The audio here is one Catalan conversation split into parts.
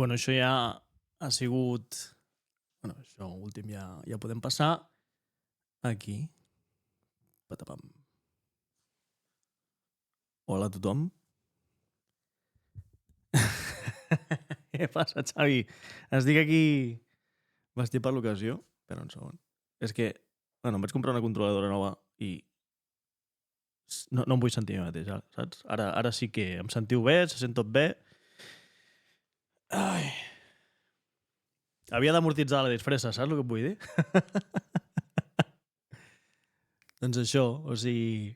Bueno, això ja ha sigut... Bueno, això últim ja podem passar. Aquí. Patapam. Hola a tothom. Què passa, Xavi? Es dic aquí vestit per l'ocasió. Espera un segon. És que, bueno, em vaig comprar una controladora nova i no em vull sentir a mi mateix, saps? Ara sí que em sentiu bé, se sent tot bé. Ai. Havia d'amortitzar la disfressa, saps el que et vull dir? Doncs això, o sigui...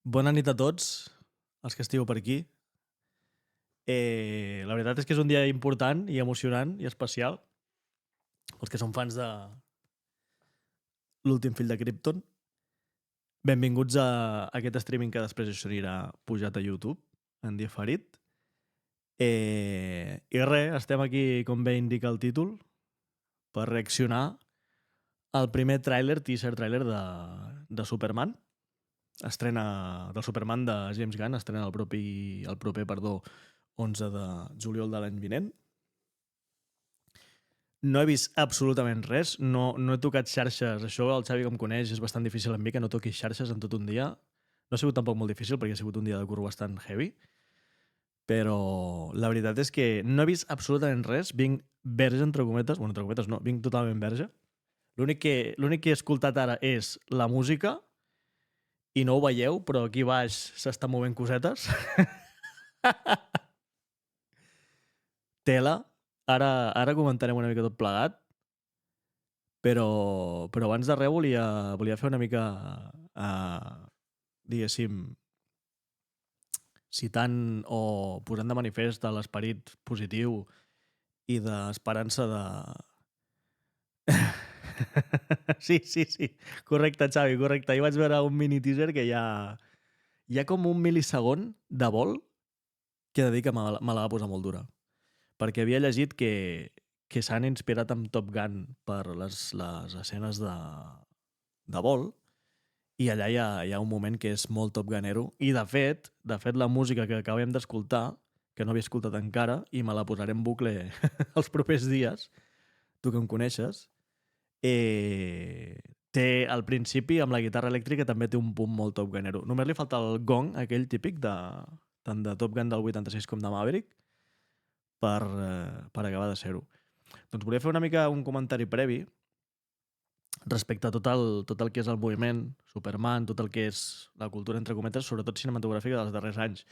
Bona nit a tots, els que estigueu per aquí. La veritat és que és un dia important i emocionant i especial. Els que són fans de l'últim fill de Krypton. Benvinguts a aquest streaming que després això anirà pujat a YouTube, en diferit. I res, estem aquí, com bé indica el títol, per reaccionar al primer teaser tràiler de Superman. Estrena del Superman de James Gunn, estrena el proper 11 de juliol de l'any vinent. No he vist absolutament res, no he tocat xarxes, això el Xavi que em coneix és bastant difícil amb mi que no toqui xarxes en tot un dia. No ha sigut tampoc molt difícil perquè ha sigut un dia de curro bastant heavy, però la veritat és que no he vist absolutament res, vinc verge entre cometes no, vinc totalment verge. L'únic que he escoltat ara és la música i no ho veieu, però aquí baix s'estan movent cosetes. Tela. Ara comentarem una mica tot plegat, però abans de res volia fer una mica, diguéssim, citant o posant de manifest l'esperit positiu i d'esperança de... Sí, correcte, Xavi, correcte. Ahir vaig veure un mini teaser que hi ha com un mil·lisegon de vol que he de dir que me la va posar molt dura. Perquè havia llegit que s'han inspirat amb Top Gun per les escenes de vol, i allà hi ha un moment que és molt Top Gunero, i de fet la música que acabem d'escoltar, que no havia escoltat encara, i me la posaré en bucle els propers dies, tu que em coneixes, té al principi, amb la guitarra elèctrica, també té un punt molt Top Gunero. Només li falta el gong, aquell típic, tant de Top Gun del 86 com de Maverick, per acabar de ser-ho. Doncs volia fer una mica un comentari previ respecte a tot el que és el moviment, Superman, tot el que és la cultura, entre cometes, sobretot cinematogràfica dels darrers anys.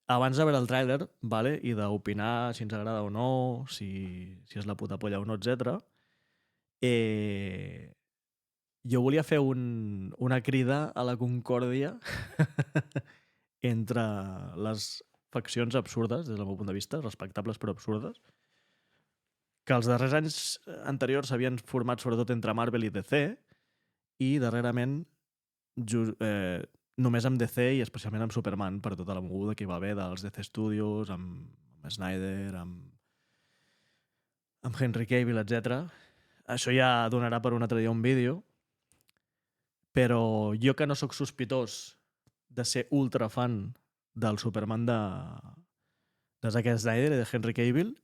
Abans de veure el tràiler, vale, i d'opinar si ens agrada o no, si és la puta polla o no, etc. Jo volia fer una crida a la concòrdia entre les faccions absurdes, des del meu punt de vista, respectables però absurdes, que els darrers anys anteriors s'havien format sobretot entre Marvel i DC, i darrerament només amb DC i especialment amb Superman, per tota la moguda que hi va haver dels DC Studios, amb Snyder, amb Henry Cavill, etc. Això ja donarà per un altre dia un vídeo, però jo que no sóc sospitós de ser ultra fan del Superman de Zack Snyder i de Henry Cavill,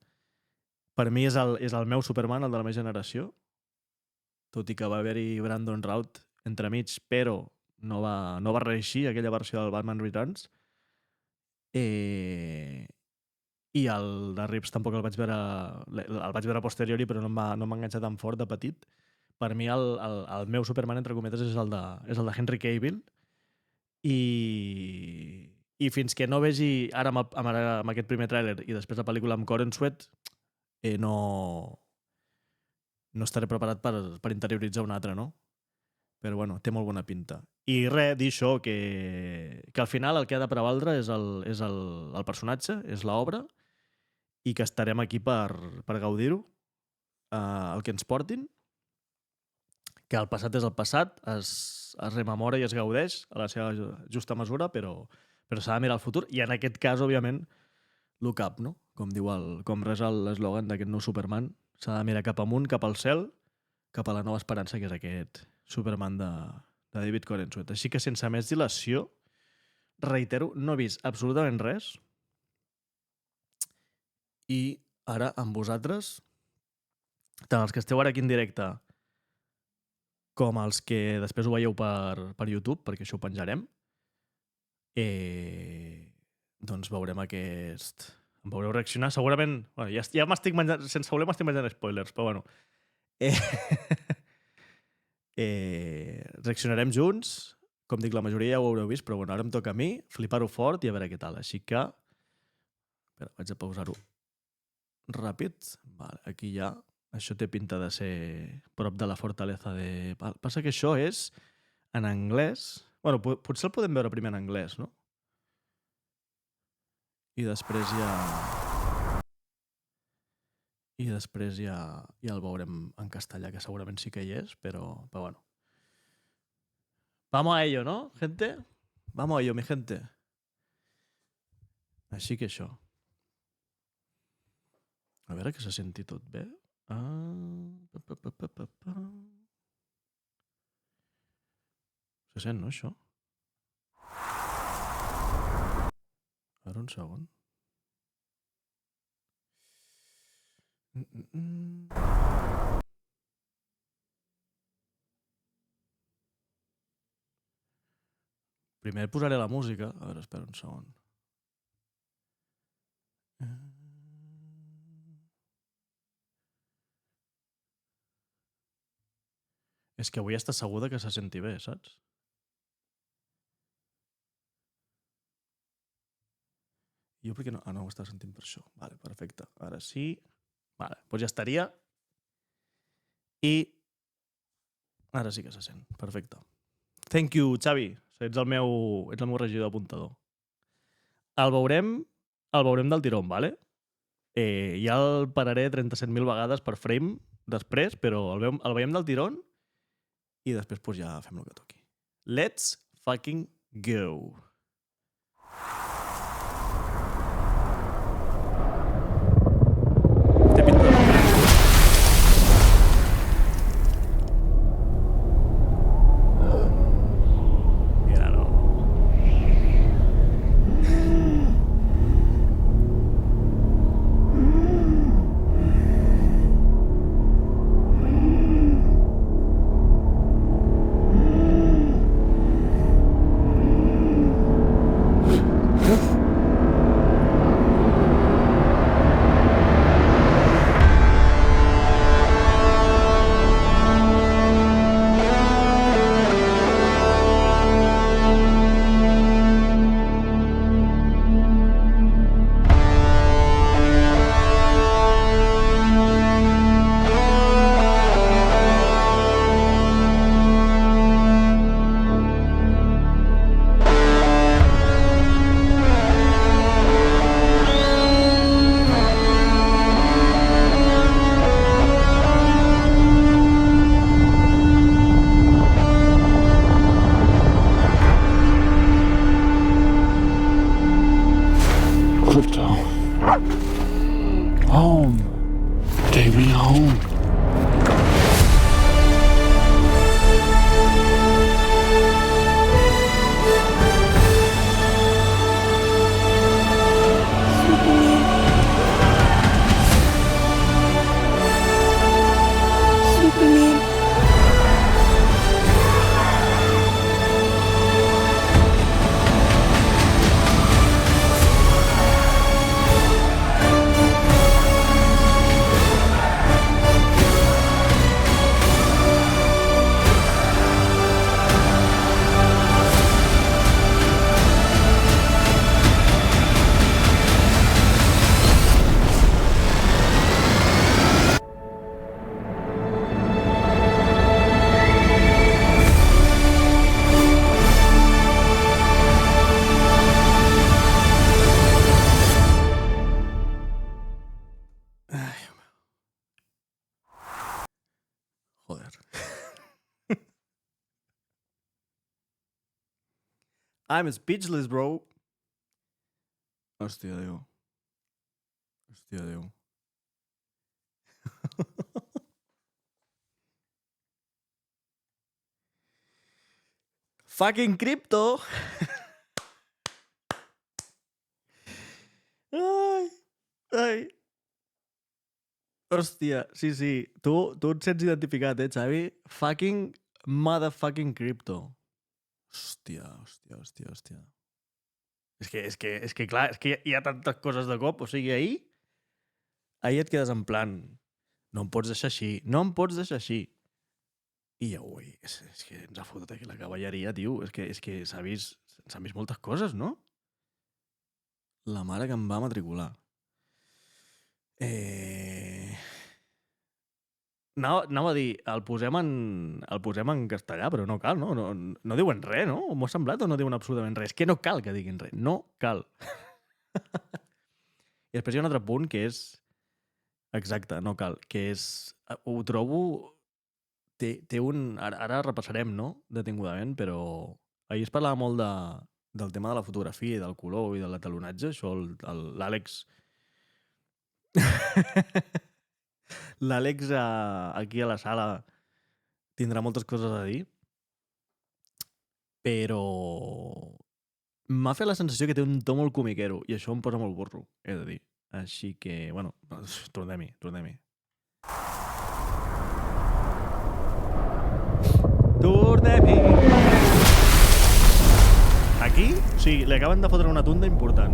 per mi és el meu Superman, el de la meva generació, tot i que va haver-hi Brandon Routh entremig, però no va reeixir aquella versió del Batman Returns. I el de Reeves tampoc el vaig veure a posteriori, però no em va enganxar tan fort de petit. Per mi el meu Superman, entre cometes, és el de Henry Cavill, i fins que no vegi ara amb aquest primer tràiler i després la pel·lícula amb Corn Sweat, no estaré preparat per interioritzar un altre, no? Però bueno, té molt bona pinta. I res, dir això, que al final el que ha de prevaldre és el personatge, és l'obra, i que estarem aquí per gaudir-ho, el que ens portin, que el passat és el passat, es rememora i es gaudeix a la seva justa mesura, però s'ha de mirar al futur, i en aquest cas, òbviament, look up, no? Com res l'eslògan d'aquest nou Superman, s'ha de mirar cap amunt, cap al cel, cap a la nova esperança, que és aquest Superman de David Corenswet. Així que sense més dilació, reitero, no he vist absolutament res, I ara, amb vosaltres, tant els que esteu ara aquí en directe com els que després ho veieu per YouTube, perquè això ho penjarem, doncs veurem aquest... Em veureu reaccionar. Segurament... Bueno, ja m'estic menjant... Sense voler m'estic menjant spoilers, però bueno. Reaccionarem junts. Com dic, la majoria ja ho haureu vist, però bueno, ara em toca a mi flipar-ho fort i a veure què tal. Així que... Espera, vaig a pausar-ho ràpid. Vale, aquí ja... Això té pinta de ser prop de la fortaleza de... Passa que això és en anglès... Bueno, potser el podem veure primer en anglès, no? I després ja... ja el veurem en castellà, que segurament sí que hi és, però bueno. Vamos a ello, ¿no, gente? Vamos a ello, mi gente. Així que això. A veure que se senti tot bé. Se sent, no, això? A veure, un segon. Primer posaré la música. A veure, espera un segon. És que vull estar segur que se senti bé, saps? Jo perquè no... Ah, no ho estava sentint per això. Vale, perfecte. Ara sí. Vale, doncs ja estaria. I ara sí que se sent. Perfecte. Thank you, Xavi. Ets el meu regidor apuntador. El veurem del tirón, vale? Ja el pararé 37.000 vegades per frame després, però el veiem del tirón i després pues, ja fem el que toqui. Let's fucking go. Té pinta de... Mira-lo. Home. Take me home. Superman. Joder. I'm speechless, bro. Hòstia, Déu. Hòstia, Déu. Fucking crypto! Ai, ai. Hòstia, sí. Tu et sents identificat, Xavi? Fucking motherfucking crypto. Hòstia. És que clar, és que hi ha tantes coses de cop. O sigui, ahir et quedes en plan, no em pots deixar així. I avui, és que ens ha fotut aquí la cavalleria, tio. És que s'han vist moltes coses, no? La mare que em va matricular. Anava a dir, el posem en castellà, però no cal, no? No diuen res, no? M'ho ha semblat o no diuen absolutament res? És que no cal que diguin res. No cal. I després hi ha un altre punt que és... Exacte, no cal. Que és... Ho trobo... Té un... Ara repassarem, no? Detingudament, però... Ahir es parlava molt del tema de la fotografia i del color i del talonatge. Això l'Àlex... L'Àlex aquí a la sala tindrà moltes coses a dir, però m'ha fet la sensació que té un to molt comiquero i això em posa molt burro, he de dir. Així que, bueno, tornem-hi. Tornem-hi! Aquí, o sigui, li acaben de fotre una tunda important.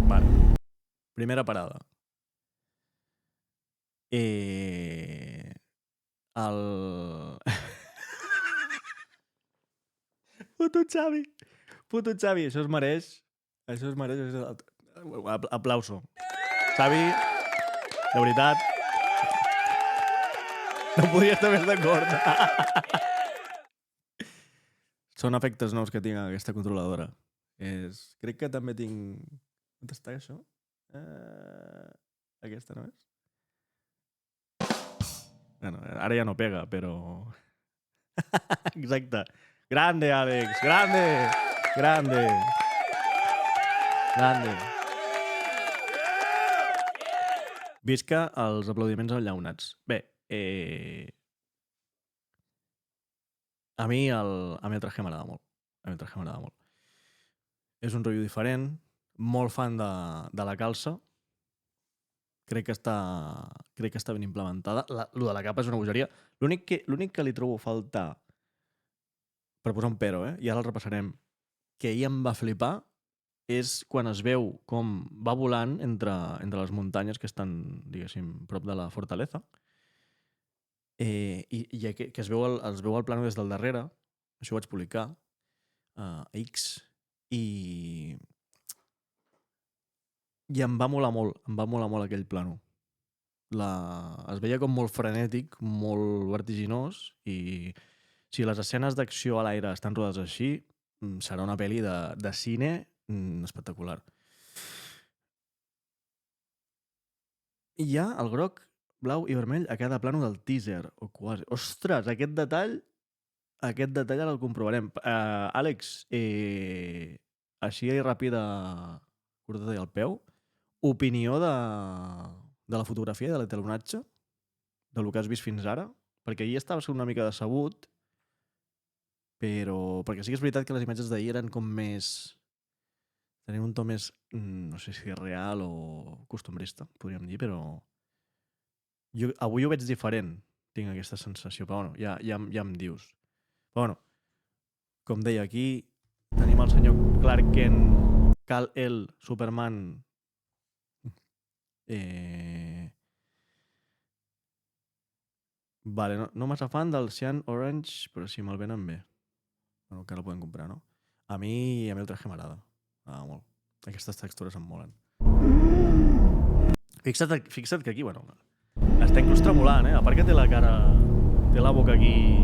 Vale. Primera parada. Puto Xavi, això es mereix. Aplauso. Xavi, de veritat, no podia estar més d'acord. Són efectes nous que tinc a aquesta controladora. Crec que també tinc... On està això? Aquesta no és? Bueno, ara ja no pega, però... Exacte. Grande, Àlex! Grande! Visca els aplaudiments enllaunats. Bé, a mi el traje m'agrada molt. És un rotllo diferent, molt fan de la calça. Crec que està ben implementada. Lo de la capa és una bogeria. L'únic que li trobo a faltar, per posar un pero, i ara el repassarem, que ahir em va flipar, és quan es veu com va volant entre les muntanyes que estan, diguéssim, prop de la fortaleza, i que es veu el plano des del darrere. Això ho vaig publicar a X, i em va molar molt aquell plano. Es veia com molt frenètic, molt vertiginós, i si les escenes d'acció a l'aire estan rodades així, serà una pel·li de cine espectacular. I hi ha el groc, blau i vermell a cada plano del teaser, o quasi. Ostres, aquest detall ara el comprovarem. Àlex, així ràpida, curta i al peu, opinió de la fotografia, de l'etalonatge, del que has vist fins ara? Perquè ahir estava sent una mica decebut, però... Perquè sí que és veritat que les imatges d'ahir eren com més... Tenien un to més, no sé si real o costumbrista, podríem dir, però... Avui ho veig diferent, tinc aquesta sensació, però bueno, ja em dius. Però bueno, com deia, aquí tenim el senyor Clark Kent, Kal-El, Superman... Vale, no massa fan del Cyan Orange, però si me'l venen bé. Bueno, que el podem comprar, no? A mi el traje m'agrada. Molt. Aquestes textures em molen. Fixa't que aquí, bueno, està inclús tremolant, A part que té la cara... Té la boca aquí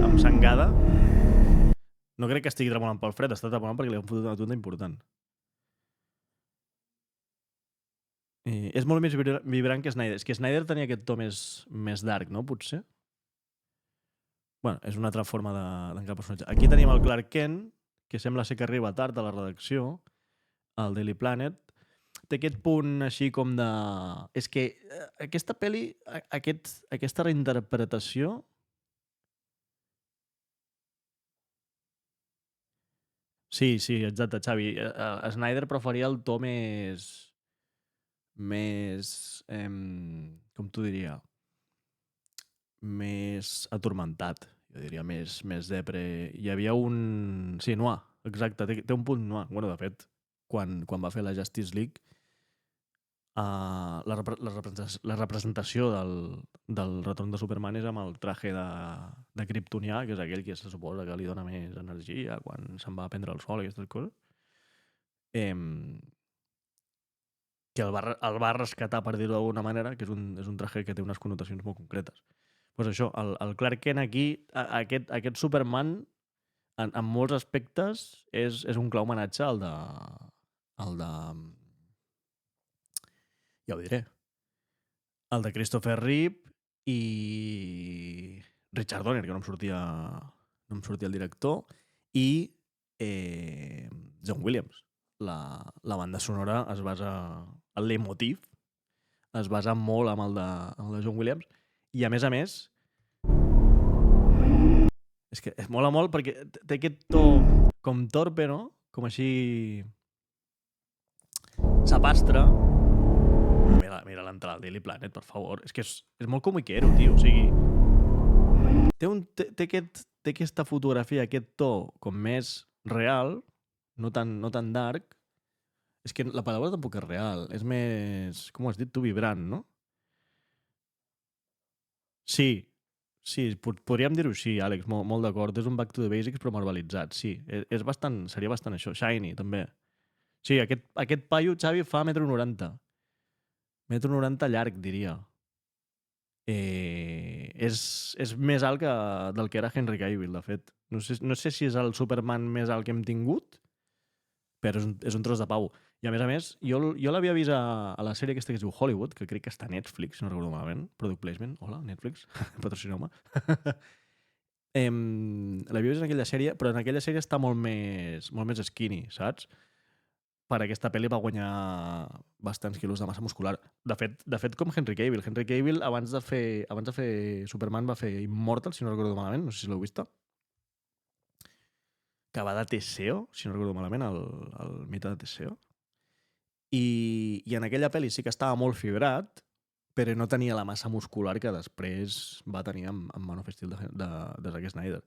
ensangada. No crec que estigui tremolant pel fred, està tremolant perquè li han fotut una tunda important. És molt més vibrant que Snyder. És que Snyder tenia aquest to més dark, no? Potser? Bueno, és una altra forma d'encar el personatge. Aquí tenim el Clark Kent, que sembla ser que arriba tard a la redacció, al Daily Planet. Té aquest punt així com de... És que aquesta pel·li, aquesta reinterpretació... Sí, exacte, Xavi. Snyder preferia el to com t'ho diria? Més atormentat, jo diria, més depre. Hi havia un... Sí, noir, exacte, té un punt noir. Bueno, de fet, quan va fer la Justice League, la representació del retorn de Superman és amb el traje de Kryptonià, que és aquell que se suposa que li dona més energia quan se'n va a prendre el sol i aquestes coses. Que el va rescatar, per dir-ho d'alguna manera, que és un traje que té unes connotacions molt concretes. Pues això, el Clark Kent aquí, aquest Superman, en molts aspectes, és un clar homenatge al de... Ja ho diré. El de Christopher Reeve i Richard Donner, que no em sortia el director, i John Williams. La banda sonora es basa... El leitmotiv es basa molt amb el de John Williams, i a més, és que mola molt perquè té aquest to com torpe, no? Com així... Sapastre. Mira l'entrada al Daily Planet, per favor. És que és molt comiquero, tio. O sigui... Té aquesta fotografia, aquest to com més real, no tan dark. És que la paraula tampoc és real. És més... Com ho has dit tu? Vibrant, no? Sí, podríem dir-ho així, Àlex, molt d'acord. És un Back to the Basics però marvelitzat, sí. Seria bastant això. Shiny, també. Sí, aquest paio, Xavi, fa 1,90 m. 1,90 m llarg, diria. És més alt del que era Henry Cavill, de fet. No sé si és el Superman més alt que hem tingut, però és un tros de pau. I a més, jo l'havia vist a la sèrie aquesta que es diu Hollywood, que crec que està a Netflix, no recordo malament. Product placement. Hola, Netflix. Patrocineu-me. L'havia vist en aquella sèrie, però en aquella sèrie està molt més skinny, saps? Per aquesta pel·li va guanyar bastants quilos de massa muscular. De fet, com Henry Cavill. Henry Cavill, abans de fer Superman, va fer Immortal, si no recordo malament, no sé si l'heu vist. Que va de Teseo, si no recordo malament, el mite de Teseo. I en aquella pel·li sí que estava molt fibrat, però no tenia la massa muscular que després va tenir amb Man of Steel de Zack Snyder.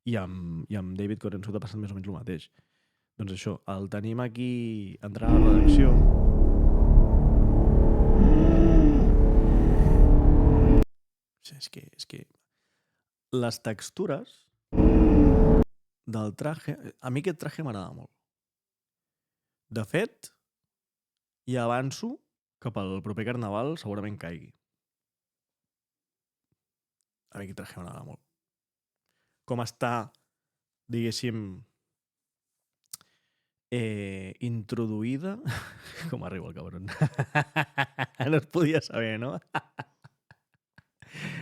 I amb David Corensut ha passat més o menys el mateix. Doncs això, el tenim aquí entrant a la redacció. És que les textures del traje... A mi aquest traje m'agrada molt. De fet, i avanço que pel proper carnaval segurament caigui. A mi aquest traje m'agrada molt. Com està, diguéssim, introduïda... Com arriba el cabron. No es podia saber, no?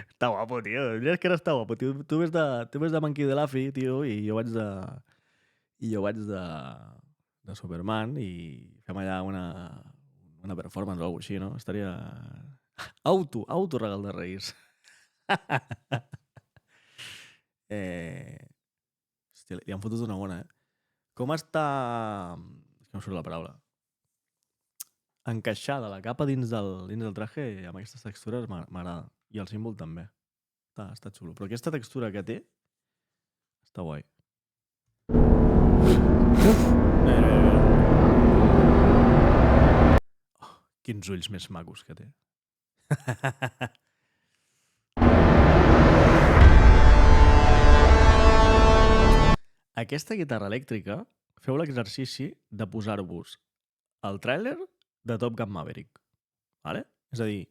Està guapo, tio. És que no està guapo, tio. Tu ves de Monkey de Laffy, tio, i jo vaig de Superman i fem allà una performance o alguna cosa així, no? Estaria... Auto regal de Reis. Hòstia, li han fotut una bona, eh? Com està... És que no surt la paraula. Encaixada la capa dins del traje amb aquestes textures m'agrada. I el símbol també. Està xulo. Però aquesta textura que té està guai. Quins ulls més macos que té. Aquesta guitarra elèctrica, feu l'exercici de posar-vos el tràiler de Top Gun Maverick. Vale? És a dir,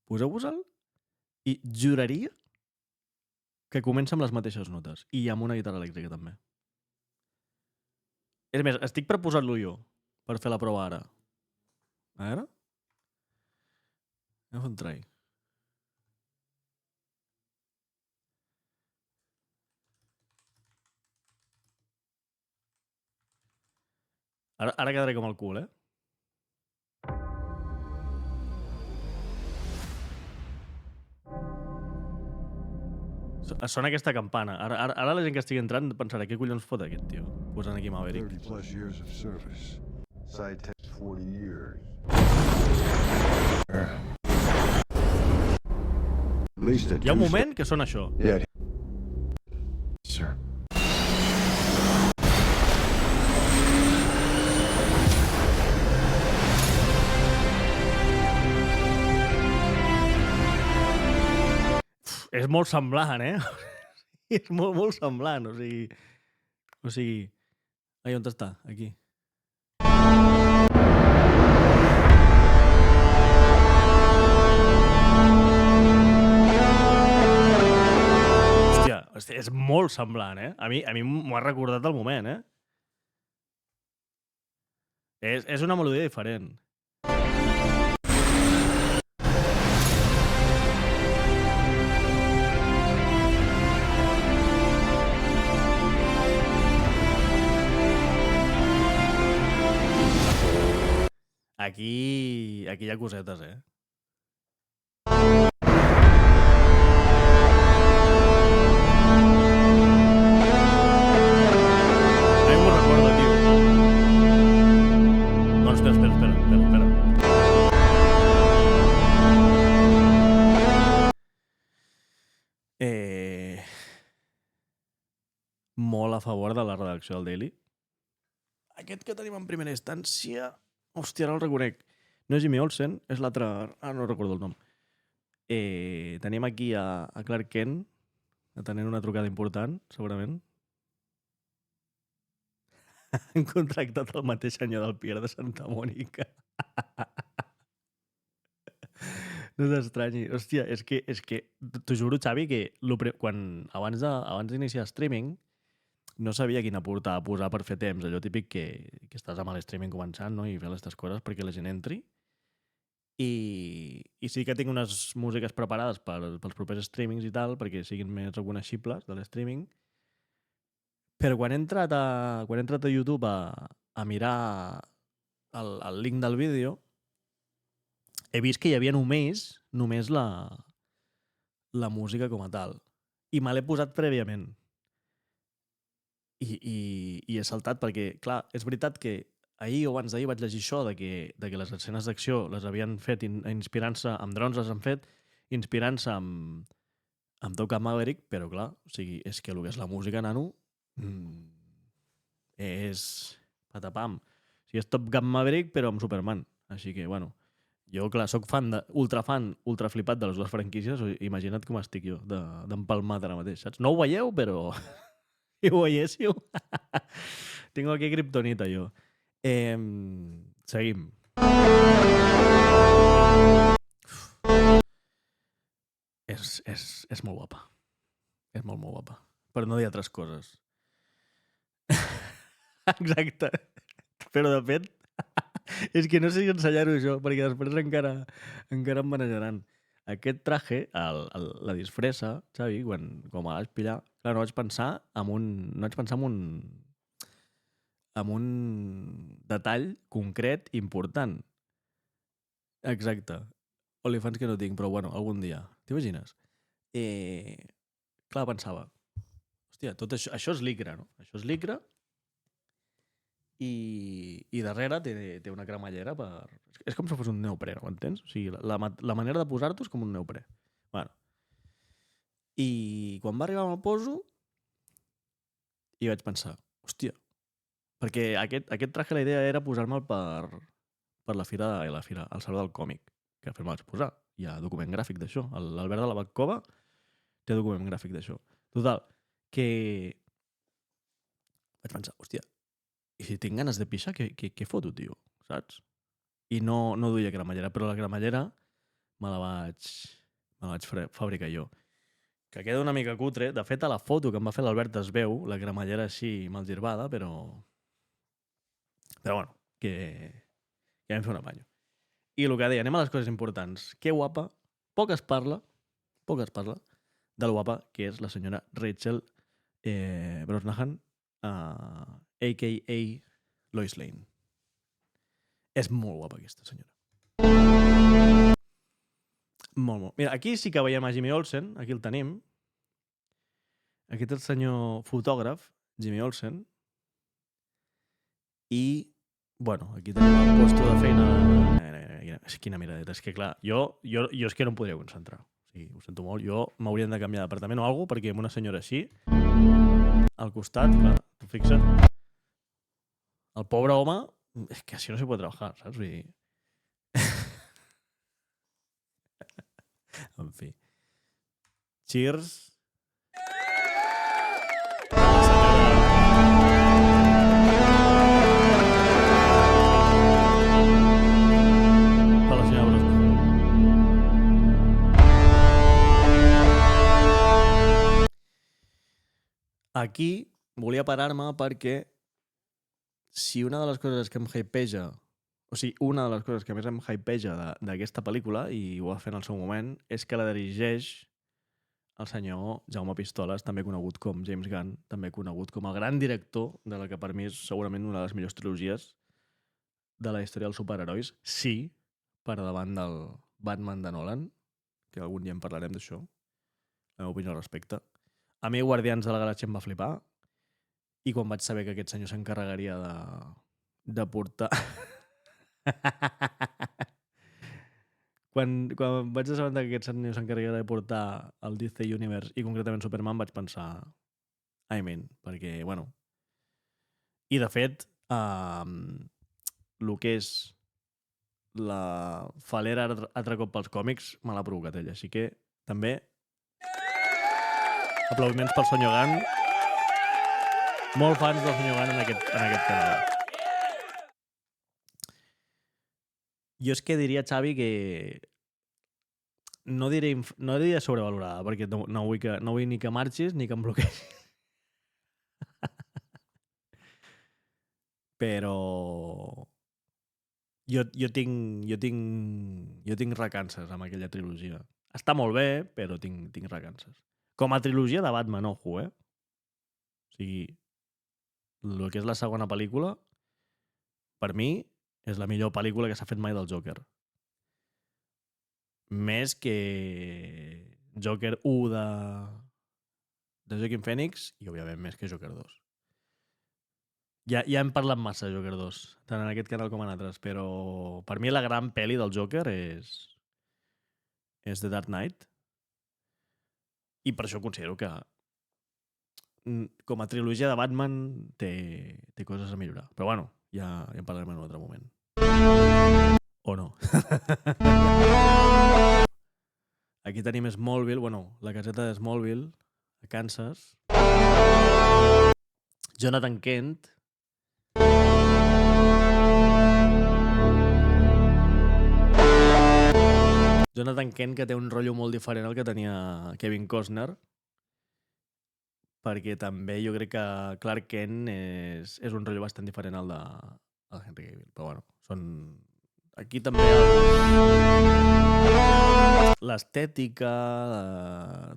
poseu-vos-el i juraria que comença amb les mateixes notes i amb una guitarra elèctrica també. És més, estic per posar-lo jo per fer la prova ara. A veure? Anem a fer un try. Ara quedaré com el cul, eh? Sona aquesta campana. Ara la gent que estigui entrant pensarà què collons fot aquest tio, posant aquí Maverick. 30 plus years of service. Side tech 40 years. At least a Hi ha un moment que sona això. Yeah. Sir. És molt semblant, És molt semblant, o sigui... Ai, on està? Aquí. Hòstia, és molt semblant, A mi m'ho ha recordat el moment, És una melodia diferent. Aquí hi ha cosetes, A mi m'ho recorda, tio. No, espera. Molt a favor de la redacció del Daily. Aquest que tenim en primera instància... Hòstia, no el reconec. No és Jimmy Olsen, és l'altre... no recordo el nom. Tenim aquí a Clark Kent, atenent una trucada important, segurament. Han contractat el mateix senyor del Pier de Santa Mònica. No t'estranyi. Hòstia, és que t'ho juro, Xavi, que abans d'iniciar streaming no sabia quina portada posar per fer temps. Allò típic que estàs amb l'streaming començant, no? I fer aquestes coses perquè la gent entri. I sí que tinc unes músiques preparades pels propers streamings i tal, perquè siguin més reconeixibles de l'streaming. Però quan he entrat a YouTube a mirar el link del vídeo, he vist que hi havia només la música com a tal. I me l'he posat prèviament. I he saltat perquè, clar, és veritat que ahir o abans d'ahir vaig llegir això de que les escenes d'acció les havien fet inspirant-se, amb drons les han fet, inspirant-se amb Top Gun Maverick, però clar, o sigui, és que el que és la música, nano, és patapam. O sigui, és Top Gun Maverick, però amb Superman. Així que, bueno, jo, clar, soc ultra flipat de les dues franquícies, imagina't com estic jo, d'empalmat ara mateix, saps? No ho veieu, però... Si ho veiéssiu, tinc aquí kriptonita, jo. Seguim. És molt guapa. És molt guapa. Per no dir altres coses. Exacte. Però, de fet, és que no sé si ensenyar-ho això, perquè després encara em manejaran. Aquest traje, la disfressa, Xavi, quan me vaig pillar, clar, no vaig pensar en un detall concret important. Exacte. Olifants que no tinc, però bueno, algun dia. T'imagines? Clar, pensava, hòstia, tot això és licra, no? Això és licra i darrere té una cremallera per... És com si fos un neoprè, no m'entens? O sigui, la manera de posar-t'ho és com un neoprè. Bueno. I quan va arribar me'l poso i vaig pensar, hòstia, perquè aquest traje la idea era posar-me'l per la fira, al Saló del Còmic, que després me'l vaig posar. Hi ha document gràfic d'això. L'Albert de la Baccova té document gràfic d'això. Total, que vaig pensar, hòstia, i si tinc ganes de pixar, què foto, tio? Saps? I no duia cremallera, però la cremallera me la vaig fabricar jo. Que queda una mica cutre. De fet, a la foto que em va fer l'Albert es veu la cremallera així mal girbada, però bueno, que vam fer un apanyo. I el que deia, anem a les coses importants. Que guapa, poc es parla de lo guapa que és la senyora Rachel Brosnahan, a.k.a. Lois Lane. És molt guapa aquesta senyora. Molt. Mira, aquí sí que veiem a Jimmy Olsen, aquí el tenim, Aquest és el senyor fotògraf, Jimmy Olsen, i, bueno, aquí tenim el posto de feina quina miradeta. És que, clar, jo és que no em podria concentrar. O sigui, ho sento molt. Jo m'haurien de canviar d'apartament o alguna cosa, perquè amb una senyora així, al costat, clar, tu fixa't, el pobre home, és que així no se pot treballar, saps? Vull dir... En fi. Cheers. Per la senyora Brosco. Aquí volia parar-me perquè si una de les coses que em hypeja, o sigui, una de les coses que més em hypeja d'aquesta pel·lícula, i ho va fer en el seu moment, és que la dirigeix el senyor Jaume Pistoles, també conegut com James Gunn, també conegut com el gran director de la que per mi és segurament una de les millors trilogies de la història dels superherois, sí, per davant del Batman de Nolan, que algun dia en parlarem d'això, la meva opinió al respecte. A mi Guardians de la Galàxia em va flipar, i quan vaig saber que aquest senyor s'encarregaria de portar... quan vaig assabentar que aquest senyor s'encarregaria de portar el DC Universe i concretament Superman, vaig pensar I'm in, perquè, bueno... I, de fet, el que és la falera altre cop pels còmics me l'ha provocat ell, així que també aplaudiments pel senyor Gunn. Molt fans del senyor Gunn en aquest canal. Jo és que diria, Xavi, que no diré sobrevalorada, perquè no vull ni que marxis ni que em bloqueixis. Però jo tinc recances amb aquella trilogia. Està molt bé, però tinc recances. Com a trilogia de Batman, ojo, eh? O sigui, el que és la segona pel·lícula, per mi, és la millor pel·lícula que s'ha fet mai del Joker. Més que Joker 1 de Joaquin Phoenix i, òbviament, més que Joker 2. Ja hem parlat massa de Joker 2, tant en aquest canal com en altres, però per mi la gran pel·li del Joker és The Dark Knight. I per això considero que com a trilogia de Batman té coses a millorar. Però bueno, ja en parlarem en un altre moment. O no. Aquí tenim Smallville, bueno, la caseta de Smallville, a Kansas. Jonathan Kent. Jonathan Kent, que té un rotllo molt diferent al que tenia Kevin Costner, perquè també jo crec que Clark Kent és un rotllo bastant diferent al de Henry Cavill. Però bueno, són... Aquí també l'estètica,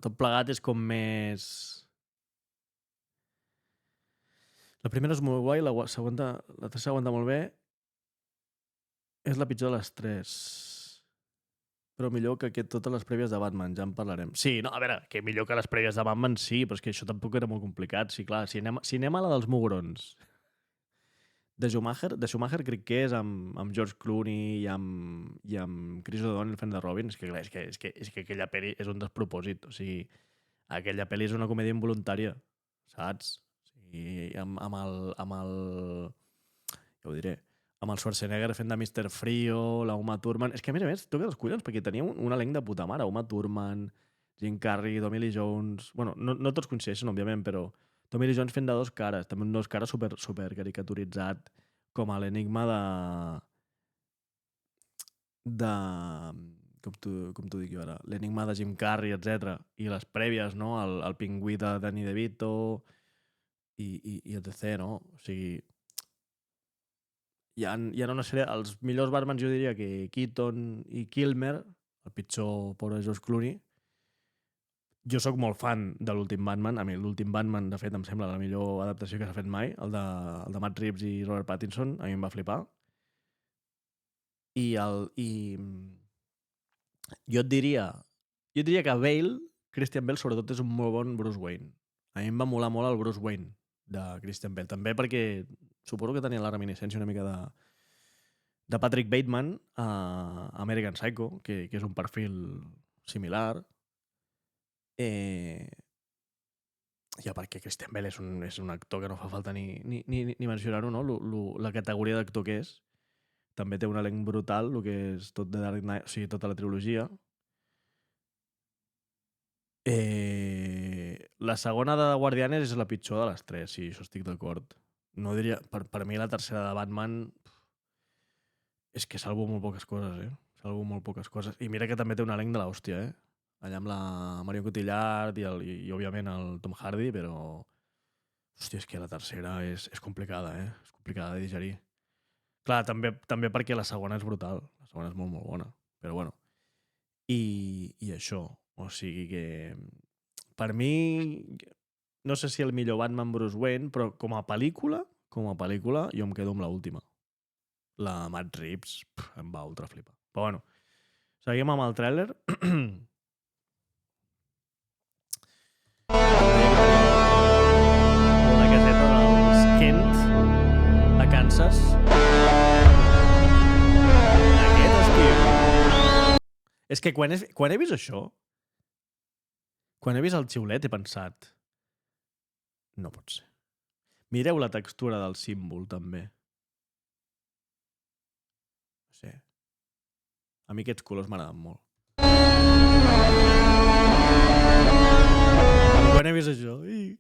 tot plegat és com més... La primera és molt guai, la tercera aguanta molt bé. És la pitjor de les tres. Però millor que totes les prèvies de Batman, ja en parlarem. Sí, no, a veure, que millor que les prèvies de Batman sí, però és que això tampoc era molt complicat. Sí, clar, si anem a la dels mugrons de Schumacher crec que és amb George Clooney i amb Chris O'Donnell fent de Robin. És que aquella pel·li és un despropòsit. O sigui, aquella pel·li és una comèdia involuntària, saps? O sigui, amb el... Ja ho diré. Amb el Schwarzenegger fent de Mr. Frio, la Uma Thurman... És que, a més, toca els collons, perquè tenia un elenc de puta mare. Uma Thurman, Jim Carrey, Tommy Lee Jones... Bueno, no tots coincideixen, òbviament, però Tommy Lee Jones fent de dos cares. També un dos cares super caricaturitzat, com a l'enigma com t'ho dic jo ara? L'enigma de Jim Carrey, etc. I les prèvies, no? El pingüí de Danny DeVito i etc., no? O sigui... Hi ha una sèrie... Els millors Batmans jo diria que Keaton i Kilmer, el pitjor pobre George Clooney. Jo sóc molt fan de l'últim Batman. A mi l'últim Batman, de fet, em sembla la millor adaptació que s'ha fet mai. El de Matt Reeves i Robert Pattinson. A mi em va flipar. I jo et diria que Bale, Christian Bale, sobretot és un molt bon Bruce Wayne. A mi em va molar molt el Bruce Wayne de Christian Bale. També perquè suposo que tenia la reminiscència una mica de Patrick Bateman a American Psycho, que és un perfil similar. Ja perquè Christian Bale és un actor que no fa falta ni mencionar-ho, no? La categoria d'actor que és. També té un elenc brutal, el que és tot de Dark Knight, o sigui, tota la trilogia. La segona de Guardianes és la pitjor de les tres, sí, això estic d'acord. No diria... Per mi la tercera de Batman és que salvo molt poques coses, Salvo molt poques coses. I mira que també té un elenc de l'hòstia, Allà amb la Marion Cotillard i òbviament el Tom Hardy, però... Hòstia, és que la tercera és complicada, És complicada de digerir. Clar, també perquè la segona és brutal. La segona és molt, molt bona. Però bueno. I això. O sigui que... Per mi... No sé si el millor Batman Bruce Wayne, però com a pel·lícula, jo em quedo amb l'última. La Matt Reeves em va ultra flipar. Però bueno. Seguim amb el tràiler. La caseta dels Kent a Kansas. Aquest estiu. És que quan he vist això, quan he vist el xiulet he pensat no pot ser. Mireu la textura del símbol també. No sé. A mi aquests colors m'agraden molt. Quan he vist això... Mira.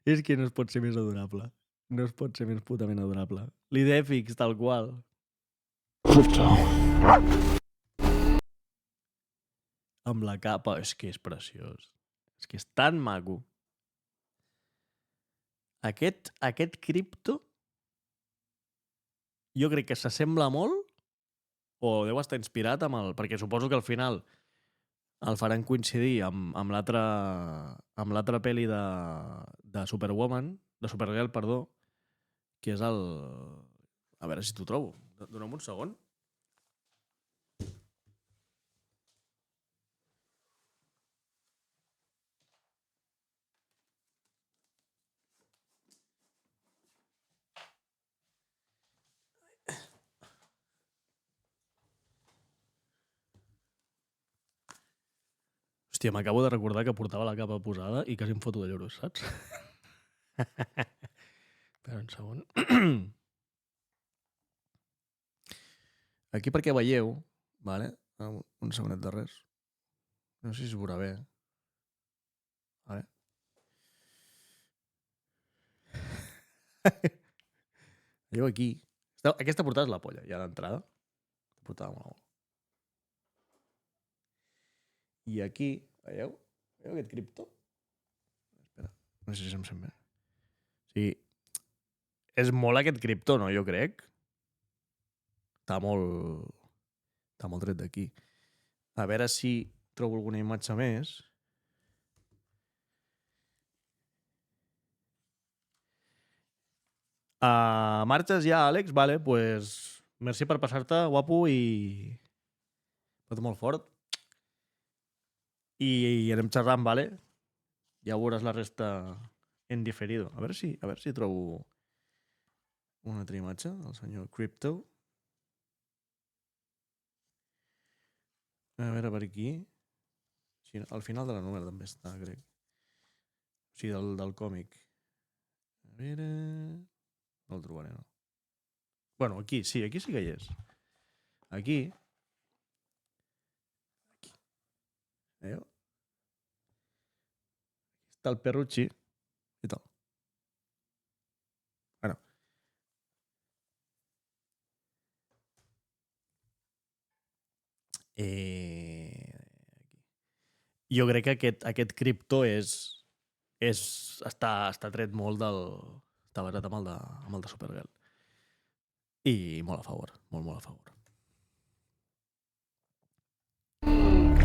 És que no es pot ser més adorable. No es pot ser més putament adorable. L'Idèfix, tal qual. Crypto. Amb la capa, és que és preciós. És que és tan maco. Aquest cripto jo crec que s'assembla molt o deu estar inspirat amb el... Perquè suposo que al final el faran coincidir amb l'altra pel·li de Superwoman, de Supergirl, perdó, que és el... A veure si t'ho trobo. Dona'm un segon. Hòstia, m'acabo de recordar que portava la capa posada i quasi em foto de lloros, saps? Espera un segon. Aquí perquè veieu, vale? Un segonet de res. No sé si es veurà bé. Vale? Veieu aquí. Aquesta portada és la polla, ja d'entrada. Aquesta portada molt. I aquí, veieu? Veieu aquest cripto? Espera, no sé si em sent bé. Sí. És molt aquest cripto, no? Jo crec. Està molt tret d'aquí. A veure si trobo alguna imatge més. Marxes ja, Àlex? Vale, pues... Merci per passar-te, guapo, i... Tot molt fort. I anem xerrant, vale? Ja veuràs la resta en diferido. A veure si trobo una altra imatge del senyor Crypto. A veure, per aquí. Sí, al final de la número també està, crec. O sigui, del còmic. A veure... No el trobaré, no. Bueno, aquí sí que hi és. Aquí. Veieu? Està el Perrucci i tal. Bueno. Jo crec que aquest cripto està tret molt del... Està basat amb el de Supergirl. I molt a favor. Molt a favor.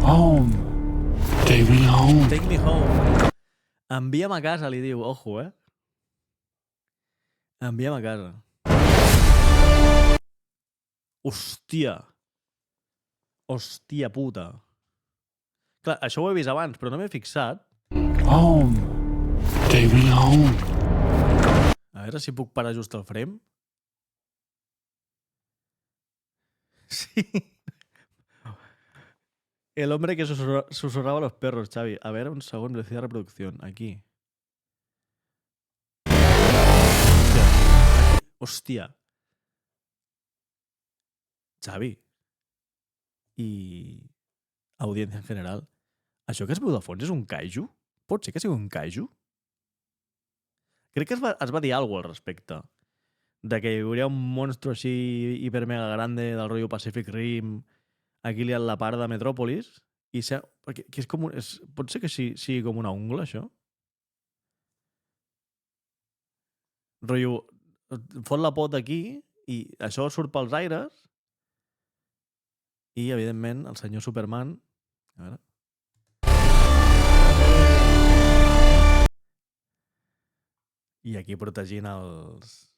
Home. Take me home. Take me home. Envia'm a casa, li diu. Ojo, Envia'm a casa. Hòstia. Hòstia puta. Clar, això ho he vist abans, però no m'he fixat. Home. Take me home. A veure si puc parar just el frame. Sí. El hombre que susurraba a los perros, Xavi. A ver, un segundo, decía reproducción. Aquí. Hòstia. Xavi. I audiència en general. Això que es veu de fons és un kaiju? Pot ser que sigui un kaiju? Crec que es va dir alguna cosa al respecte. De que hi hauria un monstru així hiper mega grande del rotllo Pacific Rim aquí liat la part de Metròpolis i que és com pot ser que sigui com una ungla, això? Rotllo, fot la pota aquí i això surt pels aires i, evidentment, el senyor Superman... A veure... I aquí protegint els...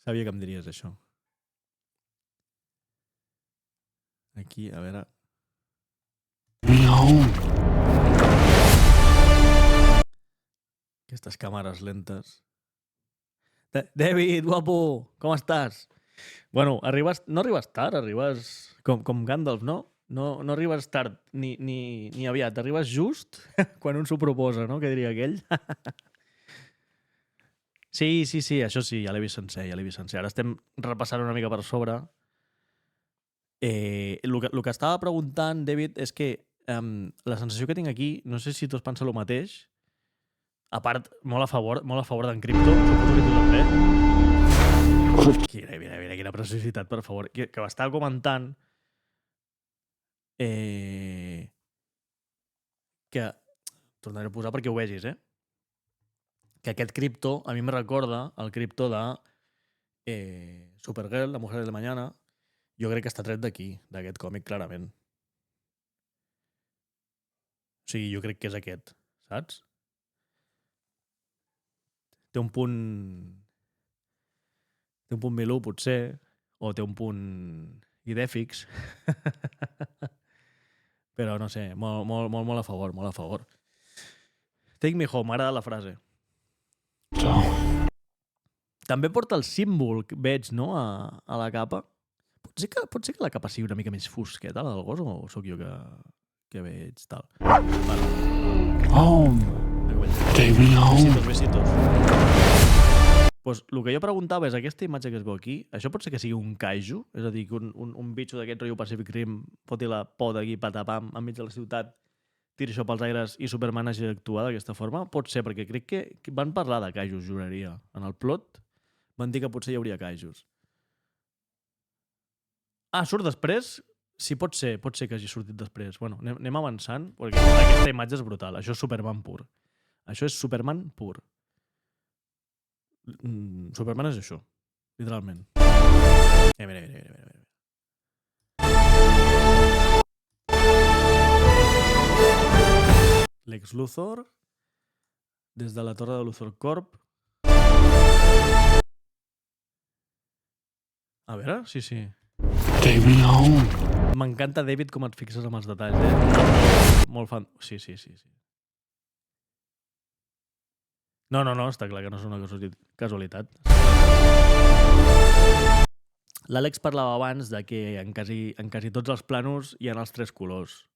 Sabia que em diries això. Aquí, a veure... Aquestes càmeres lentes. David, guapo, com estàs? Bueno, no arribes tard, arribes com Gandalf, no? No arribes tard ni aviat, arribes just quan un s'ho proposa, no? Què diria aquell? Sí, això sí, ja l'he vist sencer, Ara estem repassant una mica per sobre. El que estava preguntant, David, és que la sensació que tinc aquí, no sé si tu es pensa el mateix, a part, molt a favor d'en Crypto, suposo que tu també. Mira, quina preciositat, per favor. Que m'estava comentant que tornaré a posar perquè ho vegis, que aquest Crypto a mi me recorda el Crypto de Supergirl, La Mujer de Mañana. Jo crec que està tret d'aquí, d'aquest còmic, clarament. O sigui, jo crec que és aquest, saps? Té un punt Milú, potser, o té un punt idèfix. Però no sé, molt a favor, molt a favor. Take me home, m'agrada la frase. També porta el símbol, veig, no?, a la capa. Pot ser que la capa sigui una mica més fosqueta, la del gos, o sóc jo que veig tal? Home. Take me home. Besitos. Pues el que jo preguntava és aquesta imatge que es veu aquí, això pot ser que sigui un kaiju? És a dir, que un bitxo d'aquest rotllo Pacific Rim foti la pota aquí, patapam, enmig de la ciutat, tiri això pels aires i Superman hagi d'actuar d'aquesta forma? Pot ser, perquè crec que van parlar de kaijus, juraria. En el plot van dir que potser hi hauria kaijus. Ah, surt després? Sí, pot ser que hagi sortit després. Bueno, anem avançant, perquè aquesta imatge és brutal. Això és Superman pur. Això és Superman pur. Superman és això, literalment. Mira. Lex Luthor, des de la torre de Luthor Corp. A veure, sí. Take me home. M'encanta, David, com et fixes amb els detalls, Molt fan... Sí. No, està clar que no és una casualitat. L'Àlex parlava abans de que en quasi tots els planos hi ha els tres colors.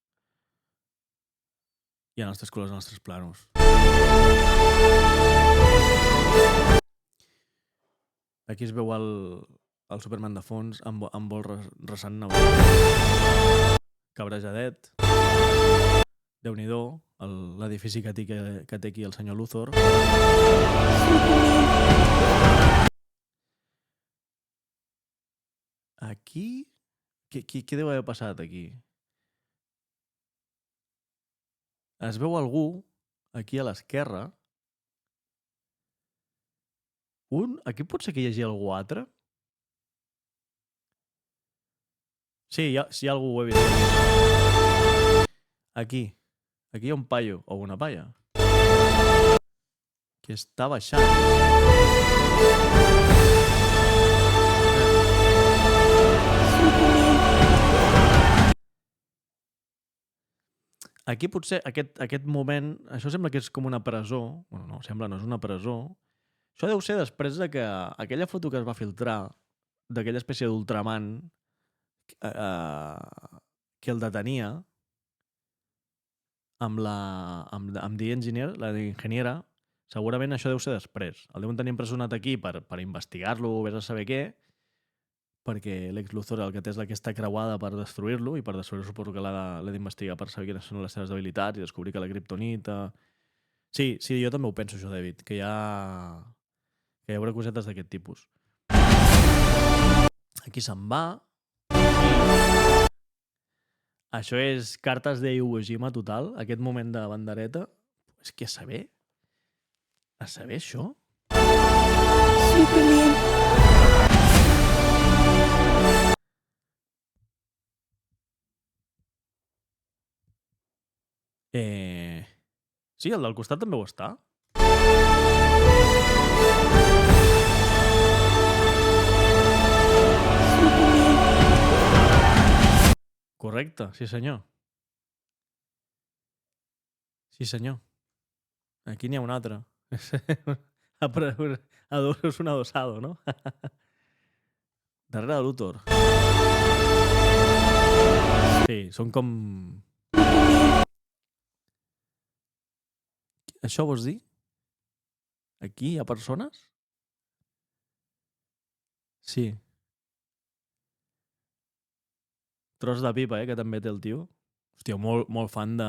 Hi ha els tres colors en els tres planos. Aquí es veu el Superman de fons amb vol resant nevant. Cabrejadet. Déu-n'hi-do, l'edifici que té aquí el senyor Luthor. Aquí... Què deu haver passat aquí? Es veu algú aquí a l'esquerra. Aquí pot ser que hi hagi algú altre? Sí, hi ha algú, ho he vist. Aquí. Aquí hi ha un paio o una paia que està baixant. Aquí potser aquest moment, això sembla que és com una presó. Bueno, no, sembla, no és una presó. Això deu ser després de que aquella foto que es va filtrar d'aquella espècie d'Ultraman que el detenia amb The Engineer, la d'Ingeniera, segurament això deu ser després. El deuen tenir empresonat aquí per investigar-lo o vés a saber què, perquè Lex Luthor el que té és aquesta creuada per destruir-lo, i per destruir-lo suposo que l'ha d'investigar per saber quines són les seves debilitats i descobrir que la kriptonita... Sí, jo també ho penso, això, David, que hi haurà cosetes d'aquest tipus. Aquí se'n va. Això és cartes de Iwo Jima total, aquest moment de bandereta. És que a saber això? Superman. Sí, el del costat també ho està. Correcte, sí senyor. Sí senyor. Aquí n'hi ha un altre. És un adosado, no? Darrere de Luthor. Sí, són com... Això vols dir? Aquí hi ha persones? Sí. Tros de pipa, que també té el tio. Hòstia, molt fan de...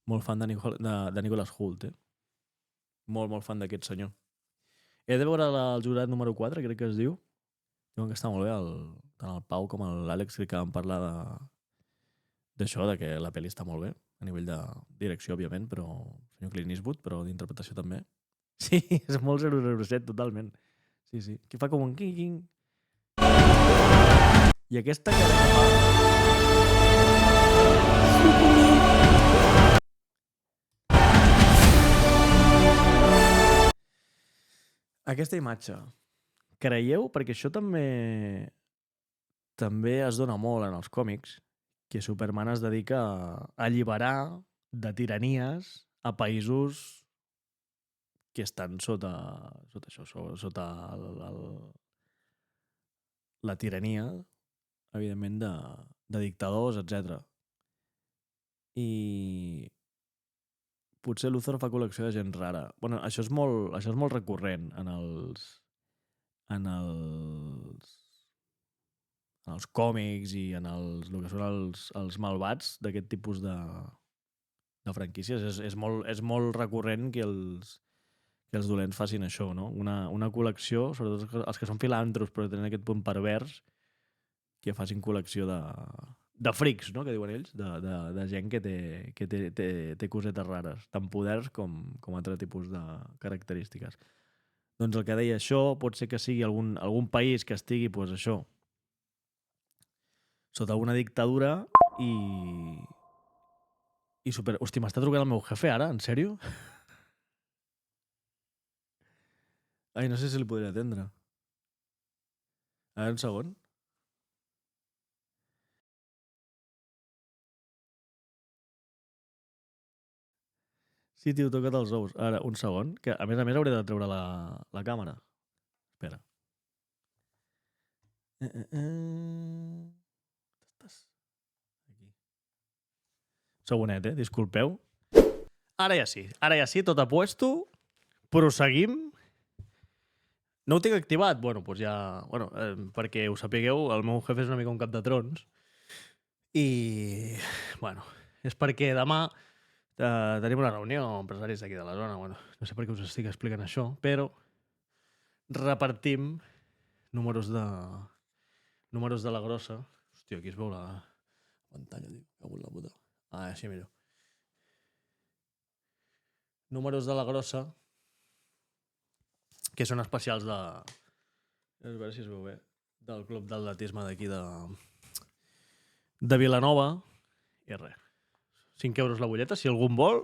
Molt fan de Nicholas Hoult, Molt fan d'aquest senyor. He de veure el jurat número 4, crec que es diu. Diuen que està molt bé, tant el Pau com l'Àlex, que van parlar d'això, de que la pel·li està molt bé, a nivell de direcció, òbviament, però senyor Clint Eastwood, però d'interpretació també. Sí, és molt 007, totalment. Sí. Que fa com un quing. I aquesta cara que fa... Aquesta imatge. Creieu, perquè això també es dona molt en els còmics, que Superman es dedica a alliberar de tiranies a països que estan sota la tirania, evidentment, de dictadors, etc. I potser Luthor fa col·lecció de gent rara. Bueno, això és molt recurrent en els còmics i en el que són els malvats d'aquest tipus de franquícies. És molt recurrent que els dolents facin això, no? Una col·lecció, sobretot els que són filàntrops però tenen aquest punt pervers, que facin col·lecció de frics, no? Que diuen ells, de gent que té cosetes rares, tant poders com altre tipus de característiques. Doncs el que deia, això pot ser que sigui algun país que estigui, doncs això, sota una dictadura i super... Hosti, m'està trucant el meu jefe ara? En sèrio? Ai, no sé si li podria atendre. A veure, un segon. Sí, tio, toca't els ous. Ara, un segon, que a més hauré de treure la càmera. Espera. Estàs aquí. Segonet, disculpeu. Ara ja sí, tot a puesto. Proseguim. No ho tinc activat? Bueno, doncs ja... Bueno, perquè ho sapigueu, el meu jefe és una mica un cap de trons. I... Bueno, és perquè demà tenim una reunió amb empresaris d'aquí de la zona. Bueno, no sé per què us estic explicant això, però repartim números de la grossa. Hòstia, aquí es veu la pantalla, tio. Cago en la puta. Ah, així millor. Números de la grossa, que són especials de... A veure si es veu bé. Del club d'atletisme d'aquí de Vilanova. I res. 5 euros la butlleta, si algú en vol.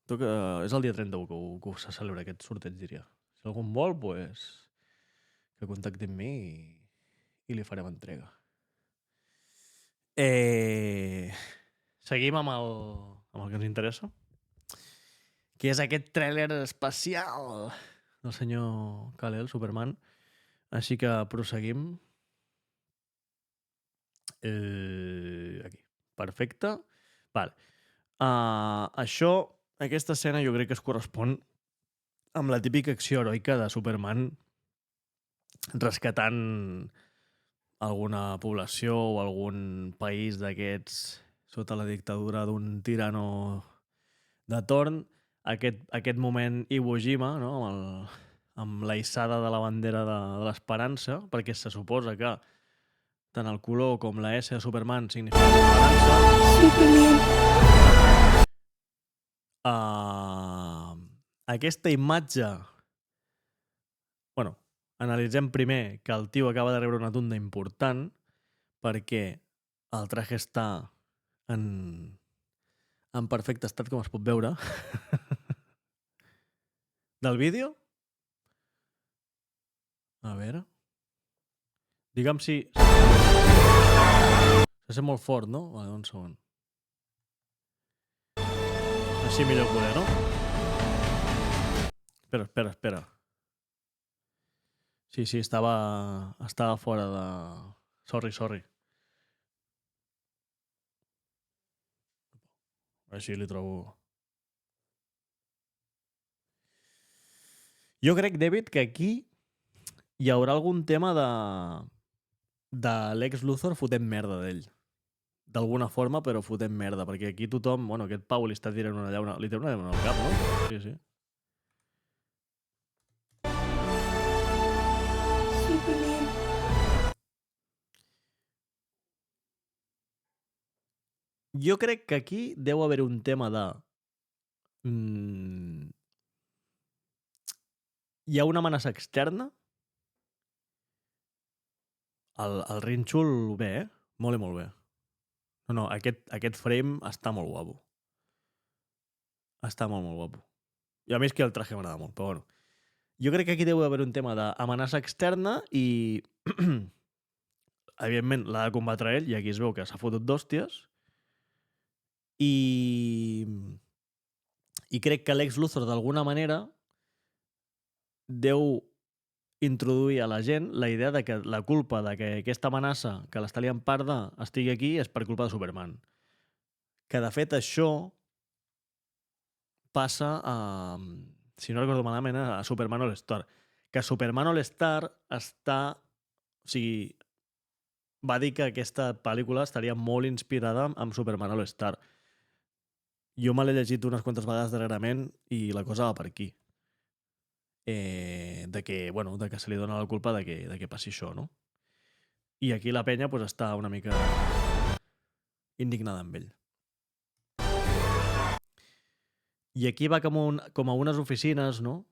És el dia 31 que se celebra aquest sorteig, diria. Si algú en vol, pues, que contacti amb mi i li farem entrega. Seguim amb el que ens interessa, que és aquest tràiler especial del senyor Kal-El, Superman. Així que proseguim. Aquí. Perfecte. Vale. Aquesta escena jo crec que es correspon amb la típica acció heroica de Superman rescatant alguna població o algun país d'aquests sota la dictadura d'un tirano de torn. Aquest moment Iwo Jima, no? amb la hissada de la bandera de l'esperança, perquè se suposa que tant el color com la S de Superman significa esperança. Aquesta imatge... Bueno, analitzem primer que el tio acaba de rebre una tunda important perquè el traje està en perfecte estat, com es pot veure. Del vídeo? A veure... Digue'm si... Se sent molt fort, no? Vale, un segon. Així millor poder, no? Espera. Sí, estava fora de... Sorry. Així li trobo... Jo crec, David, que aquí hi haurà algun tema de Lex Luthor fotent merda d'ell. D'alguna forma, però fotent merda, perquè aquí tothom... Bueno, aquest Pau li està tirant una llauna... Li té una llauna al cap, no? Sí. Jo crec que aquí deu haver un tema de... Hi ha una amenaça externa. El rínxol bé, molt i molt bé. No, aquest frame està molt guapo. Està molt guapo. I a mi és que el traje m'agrada molt, però bueno. Jo crec que aquí deu haver un tema d'amenaça externa i... evidentment, l'ha de combatre ell, i aquí es veu que s'ha fotut d'hòsties. I crec que Lex Luthor, d'alguna manera, deu introduir a la gent la idea de que la culpa de que aquesta amenaça que l'està liant parda estigui aquí és per culpa de Superman. Que, de fet, això passa a... Si no recordo malament, a Superman All-Star. Que Superman All-Star està... O sigui, va dir que aquesta pel·lícula estaria molt inspirada amb Superman All-Star. Jo me l'he llegit unes quantes vegades darrerament i la cosa va per aquí. De que se li dona la culpa de que passi això, no? I aquí la penya pues, està una mica indignada amb ell. I aquí va com a unes oficines, no?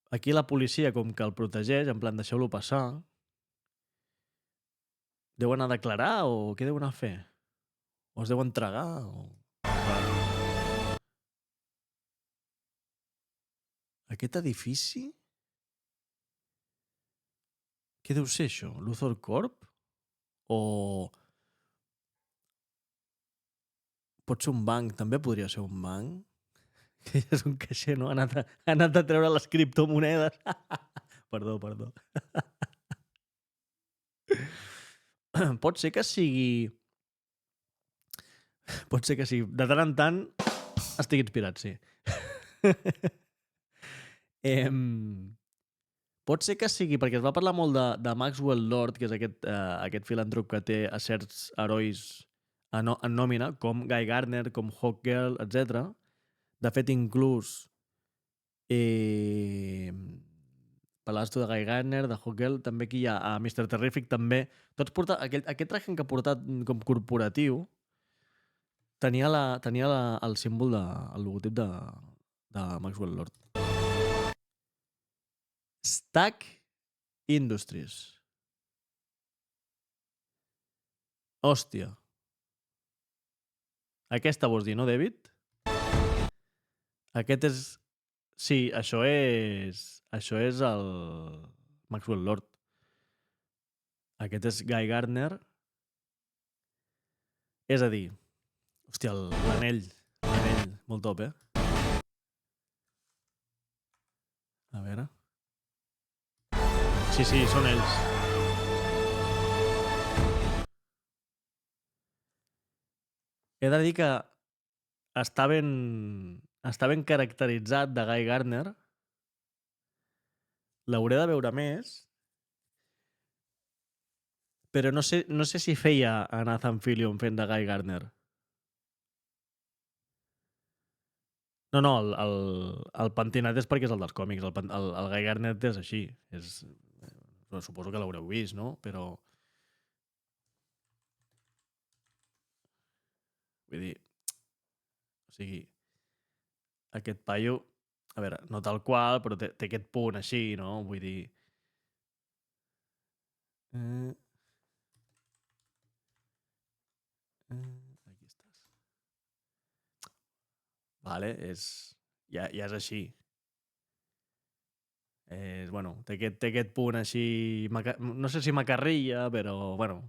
Aquí la policia com que el protegeix, en plan deixeu-lo passar. Deu anar a declarar o què deu anar a fer? O es deu entregar o... Aquest edifici? Què deu ser això? Luthor Corp? O... Pot ser un banc, també podria ser un banc. Que és un caixer, no? Ha anat a treure les criptomonedes. Perdó. Pot ser que sigui... De tant en tant estic inspirat, sí. Pot ser que sigui, perquè es va parlar molt de Maxwell Lord, que és aquest filantrop que té a certs herois en nòmina, com Guy Gardner, com Hawkgirl, etc. De fet, inclús parlaves tu de Guy Gardner, de Hawkgirl, també aquí hi ha a Mr. Terrific, també. Tots aquest traje que ha portat com corporatiu tenia el símbol, el logotip de Maxwell Lord. Stack Industries. Hòstia. Aquesta vols dir, no, David? Aquest és... Sí, això és el Maxwell Lord. Aquest és Guy Gardner. És a dir, hòstia, l'anell, molt top, eh? A veure... Sí, són ells. He de dir que està ben caracteritzat de Guy Gardner. L'hauré de veure més. Però no sé si feia a Nathan Fillion fent de Guy Gardner. No, el pentinat és perquè és el dels còmics. El Guy Gardner és així. Suposo que l'haureu vist, no? Però... Vull dir... O sigui... Aquest paio... A veure, no tal qual, però té aquest punt així, no? Vull dir... Aquí estàs. Vale, ja és així. Bueno, té aquest punt així... No sé si macarrilla, però, bueno,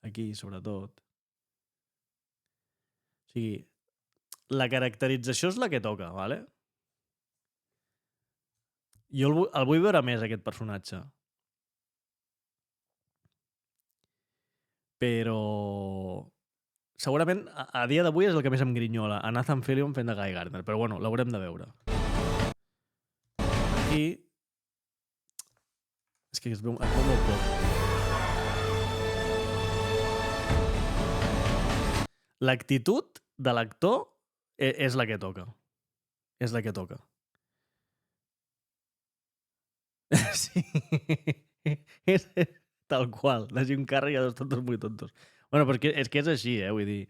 aquí, sobretot. O sigui, la caracterització és la que toca, vale? Jo el vull veure més, aquest personatge. Però... Segurament, a dia d'avui és el que més em grinyola, a Nathan Fillion fent de Guy Gardner, però bueno, l'haurem de veure. Aquí... És que es veu molt poc. L'actitud de l'actor és la que toca. És la que toca. Sí. És tal qual. De Jim Carrey a dos tontos muy tontos. Bueno, però és que és així, vull dir.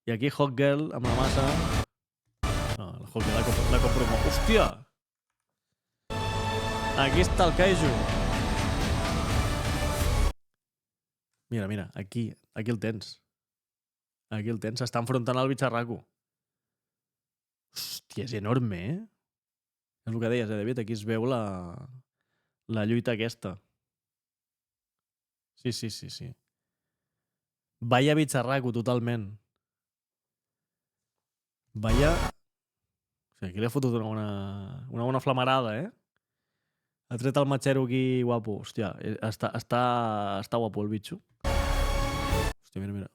I aquí Hot Girl amb la massa... No, la Hot Girl la compro molt. Hòstia! Aquí està el kaiju. Mira, aquí el tens. Aquí el tens. S'està enfrontant al bitxarraco. Hòstia, és enorme, eh? És el que deies, David? Aquí es veu la lluita aquesta. Sí. Vaya bitxarraco, totalment. Vaya... O sigui, aquí li ha fotut una bona flamarada, eh? Ha tret el matxero aquí guapo. Hòstia, està guapo el bitxo. Hòstia, mira.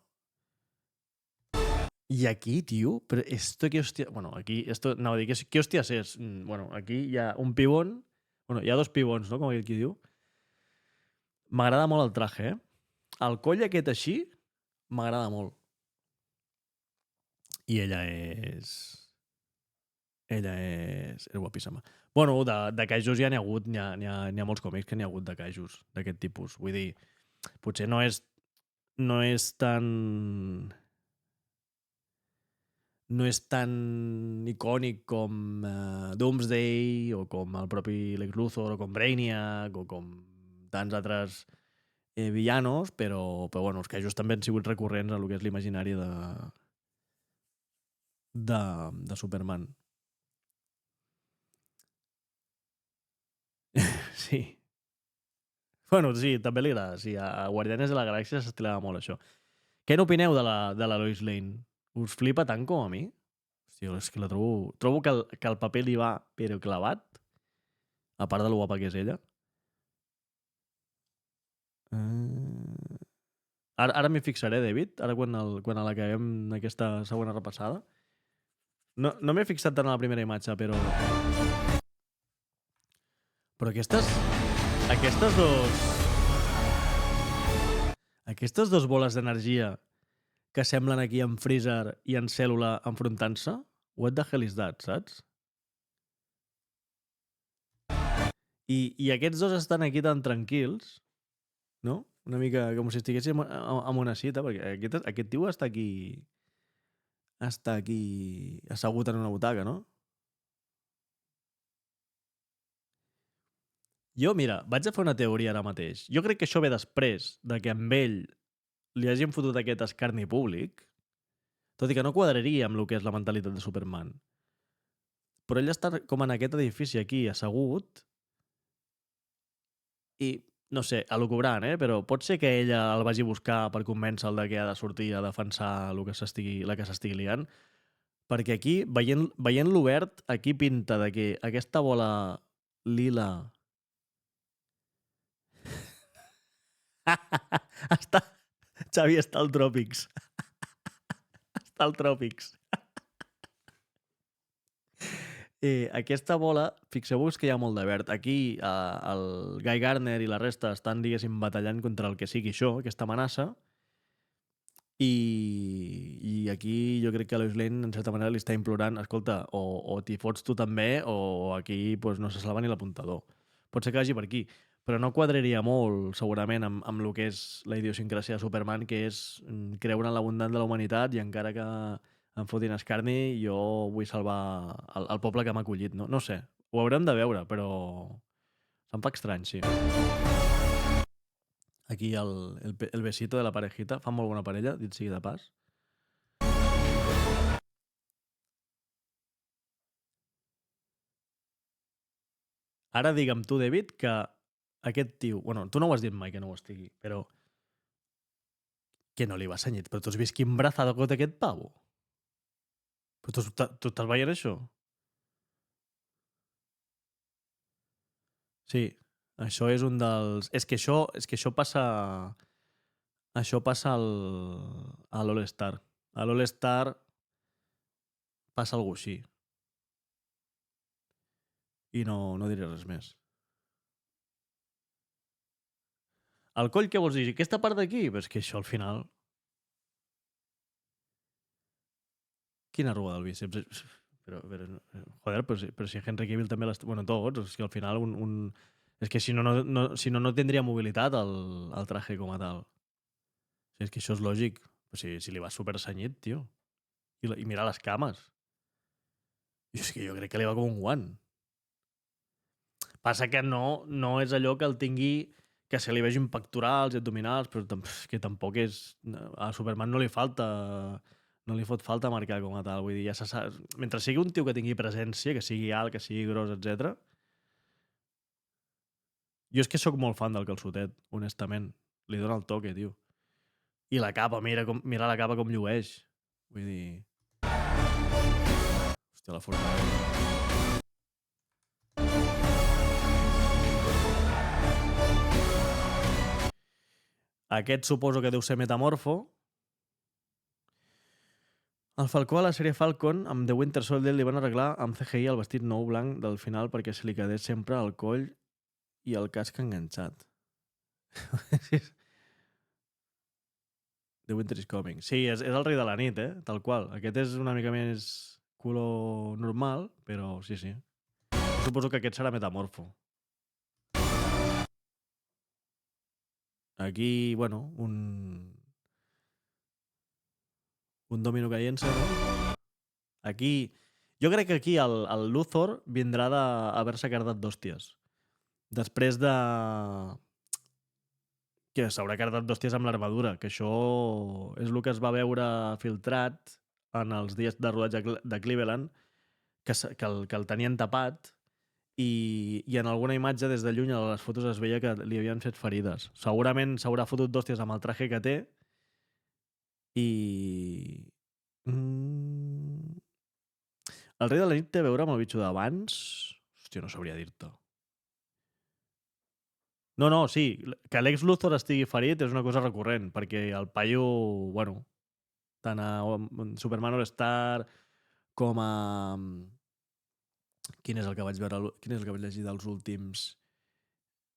I aquí, tio, però esto que hòstia... Bueno, aquí, anava a dir, què hòsties és? Bueno, aquí hi ha un pibón... Bueno, hi ha dos pibons, no? Com aquell qui diu. M'agrada molt el traje, eh? El coll aquest així m'agrada molt. I ella és guapíssima. Bueno, de kaijus ja n'hi ha hagut, n'hi ha molts còmics que n'hi ha hagut de kaijus d'aquest tipus. Vull dir, potser no és tan icònic com Doomsday o com el propi Lex Luthor o com Brainiac o com tants altres villanos, però bueno, els kaijus també han sigut recurrents a lo que és l'imaginari de Superman. Sí. Bueno, sí, també li agrada. Sí, a Guardianes de la Galàxia s'estilava molt això. Què n'opineu de la Lois Lane? Us flipa tant com a mi? Hòstia, és que la trobo... Trobo que el paper li va però clavat, a part de lo guapa que és ella. Ara m'hi fixaré, David, ara quan l'acabem aquesta segona repassada. No m'he fixat tant en la primera imatge, però aquestes dos boles d'energia que semblen aquí en Freezer i en Cèl·lula enfrontant-se, what the hell is that, saps? I aquests dos estan aquí tan tranquils, no? Una mica com si estiguéssim en una cita, perquè aquest tio està aquí assegut en una butaca, no? Jo, mira, vaig a fer una teoria ara mateix. Jo crec que això ve després de que amb ell li hagin fotut aquest escarni públic, Tot i que no quadraria amb el que és la mentalitat de Superman. Però ell està com en aquest edifici aquí, assegut, i, no sé, elucubrant, però pot ser que ella el vagi a buscar per convèncer-el de que ha de sortir a defensar la que s'estigui liant. Perquè aquí, veient-lo verd, aquí pinta de que aquesta bola lila... està... Xavi està al Tròpics. Està al Tròpics. Aquesta bola, fixeu-vos que hi ha molt de verd. Aquí el Guy Gardner i la resta estan, diguéssim, batallant contra el que sigui això, aquesta amenaça, i aquí jo crec que Lois Lane, en certa manera, li està implorant, escolta, o t'hi fots tu també, o aquí pues, no se salva ni l'apuntador. Pot ser que vagi per aquí, però no quadraria molt, segurament, amb el que és la idiosincràsia de Superman, que és creure en l'abundant de la humanitat i encara que em fotin escarni, jo vull salvar el poble que m'ha acollit. No sé, ho haurem de veure, però se'm fa estrany, sí. Aquí el besito de la parejita. Fan molt bona parella, dit sigui de pas. Ara digue'm tu, David, que aquest tio... Bueno, tu no ho has dit mai que no ho estigui, però... Que no li va senyit. Però tu has vist quin brazado que té aquest pavo? Però tu estàs veient això? Sí, això és un dels... És que això passa... Això passa a l'All-Star. A l'All-Star passa alguna així. I no diré res més. El coll, què vols dir? Aquesta part d'aquí? Però és que això al final... Quina arruga del bíceps? Joder, però si Henry Cavill també l'està... Bueno, tots, és que al final és que si no tindria mobilitat el traje com a tal. És que això és lògic. Però si li va super senyit, tio. I mira les cames. I és que jo crec que li va com un guant. Passa que no és allò que el tingui, que se li vegin pectorals i abdominals, però que tampoc és... A Superman no li falta... No li fot falta marcar com a tal. Vull dir, ja se sap... Mentre sigui un tio que tingui presència, que sigui alt, que sigui gros, etc. Jo és que sóc molt fan del calçotet, honestament. Li dona el toque, tio. I la capa, mira la capa com llueix. Vull dir... Hòstia, la forma... Aquest suposo que deu ser Metamorfo. El Falcó a la sèrie Falcon, amb The Winter Soldier, li van arreglar amb CGI el vestit nou blanc del final perquè se li quedés sempre el coll i el casc enganxat. The Winter is Coming. Sí, és el rei de la nit, tal qual. Aquest és una mica més color normal, però sí. Suposo que aquest serà Metamorfo. Aquí, bueno, un domino caient-se, no? Aquí... Jo crec que aquí el Luthor vindrà d'haver-se cardat d'hòsties. Després de... Que s'haurà cardat d'hòsties amb l'armadura, que això és el que es va veure filtrat en els dies de rodatge de Cleveland, que el tenien tapat, i en alguna imatge des de lluny a les fotos es veia que li havien fet ferides. Segurament s'haurà fotut d'hòsties amb el traje que té i... El rei de la nit té a veure amb el bitxo d'abans? Hòstia, no sabria dir-te. No, sí, que Lex Luthor estigui ferit és una cosa recurrent, perquè el paio, bueno, tant a Superman All-Star com a... Quin és el que vaig llegir dels últims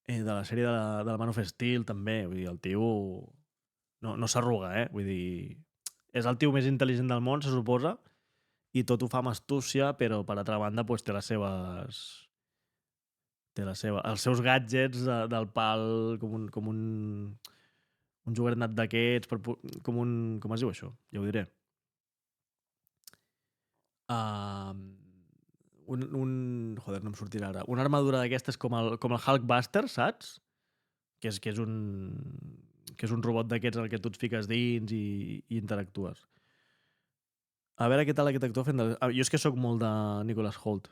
de la sèrie de la Man of Steel també, vull dir, el tio no s'arruga, vull dir, és el tio més intel·ligent del món, se suposa, i tot ho fa amb astúcia, però per altra banda pues, té els seus gadgets del pal com un juggernaut d'aquests, com es diu això? Ja ho diré. Joder, no em sortirà ara. Una armadura d'aquestes com el Hulkbuster, saps? Que és un robot d'aquests en el que tu et fiques dins i interactues. A veure què tal aquest actor fent... Jo és que sóc molt de Nicholas Hoult,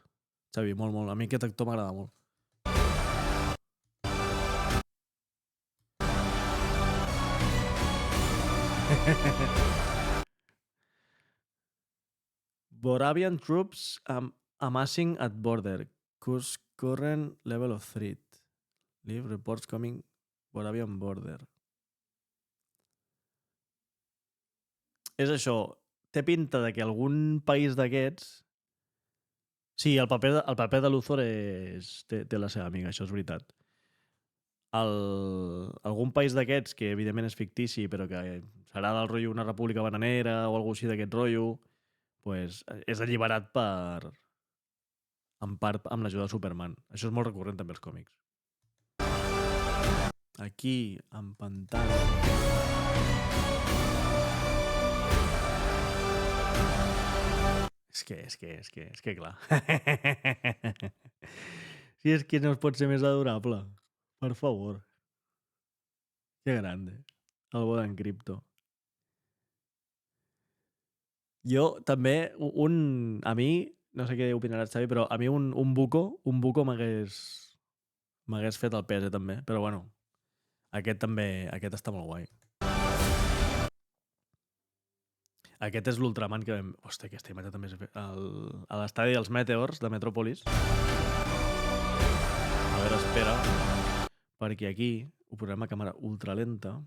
Xavi, molt, molt. A mi aquest actor m'agrada molt. Boravian troops amassing at border. Current level of threat. Leave reports coming Boravian border. És això. Té pinta de que algun país d'aquests... Sí, el paper de Luthor té la seva amiga, això és veritat. Algun país d'aquests, que evidentment és fictici, però que serà del rotllo una república bananera o alguna així d'aquest rotllo, pues, és alliberat en part amb l'ajuda de Superman. Això és molt recurrent també als còmics. Aquí, en pantalla... És que clar. Si és que no es pot ser més adorable. Per favor. Que grande. El bo d'en Crypto. Jo també, a mi, no sé què opinaràs, Xavi, però a mi un buco m'hagués fet el PS també, però bueno, aquest està molt guai. Aquest és l'Ultraman que vam... Hòstia, aquesta imatge també és... A l'estadi dels Meteors de Metropolis. A veure, espera. Perquè aquí ho posarem a càmera ultralenta.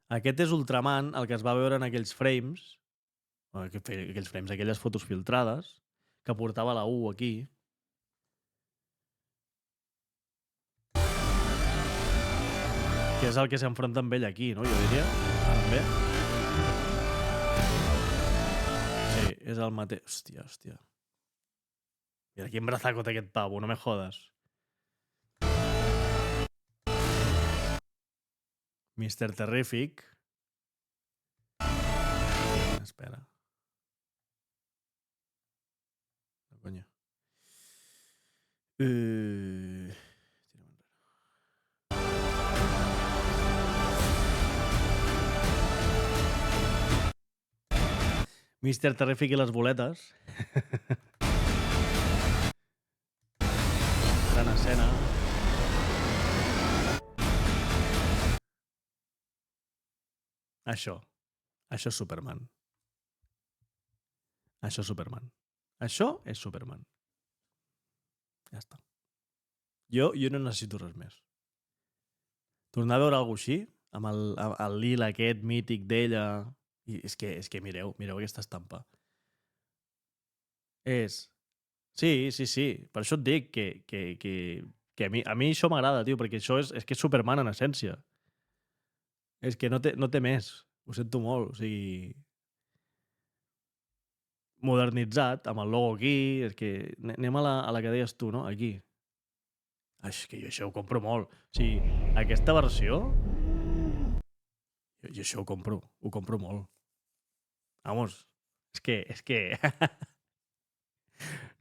Aquest és Ultraman, el que es va veure en aquells frames, aquelles fotos filtrades, que portava la U aquí. Que és el que s'enfronta amb ell aquí, no? Jo diria. També. Sí, és el mateix. Hòstia. Mira, quin brazaco té aquest pavo, no me jodes. Mr. Terrific. Espera. No, coño. Mr. Terrific i les boletes. Gran escena. Això és Superman. Això és Superman. Això és Superman. Ja està. Jo no necessito res més. Tornar a veure alguna cosa així, amb el lila aquest mític d'ella... I és que mireu aquesta estampa. Sí. Per això et dic que a mi això m'agrada, tio, perquè això és que és Superman en essència. És que no té més. Ho sento molt. O sigui... Modernitzat, amb el logo aquí... És que anem a la que deies tu, no? Aquí. És que jo això ho compro molt. O sigui, aquesta versió... Jo això ho compro molt. Vamos, és que...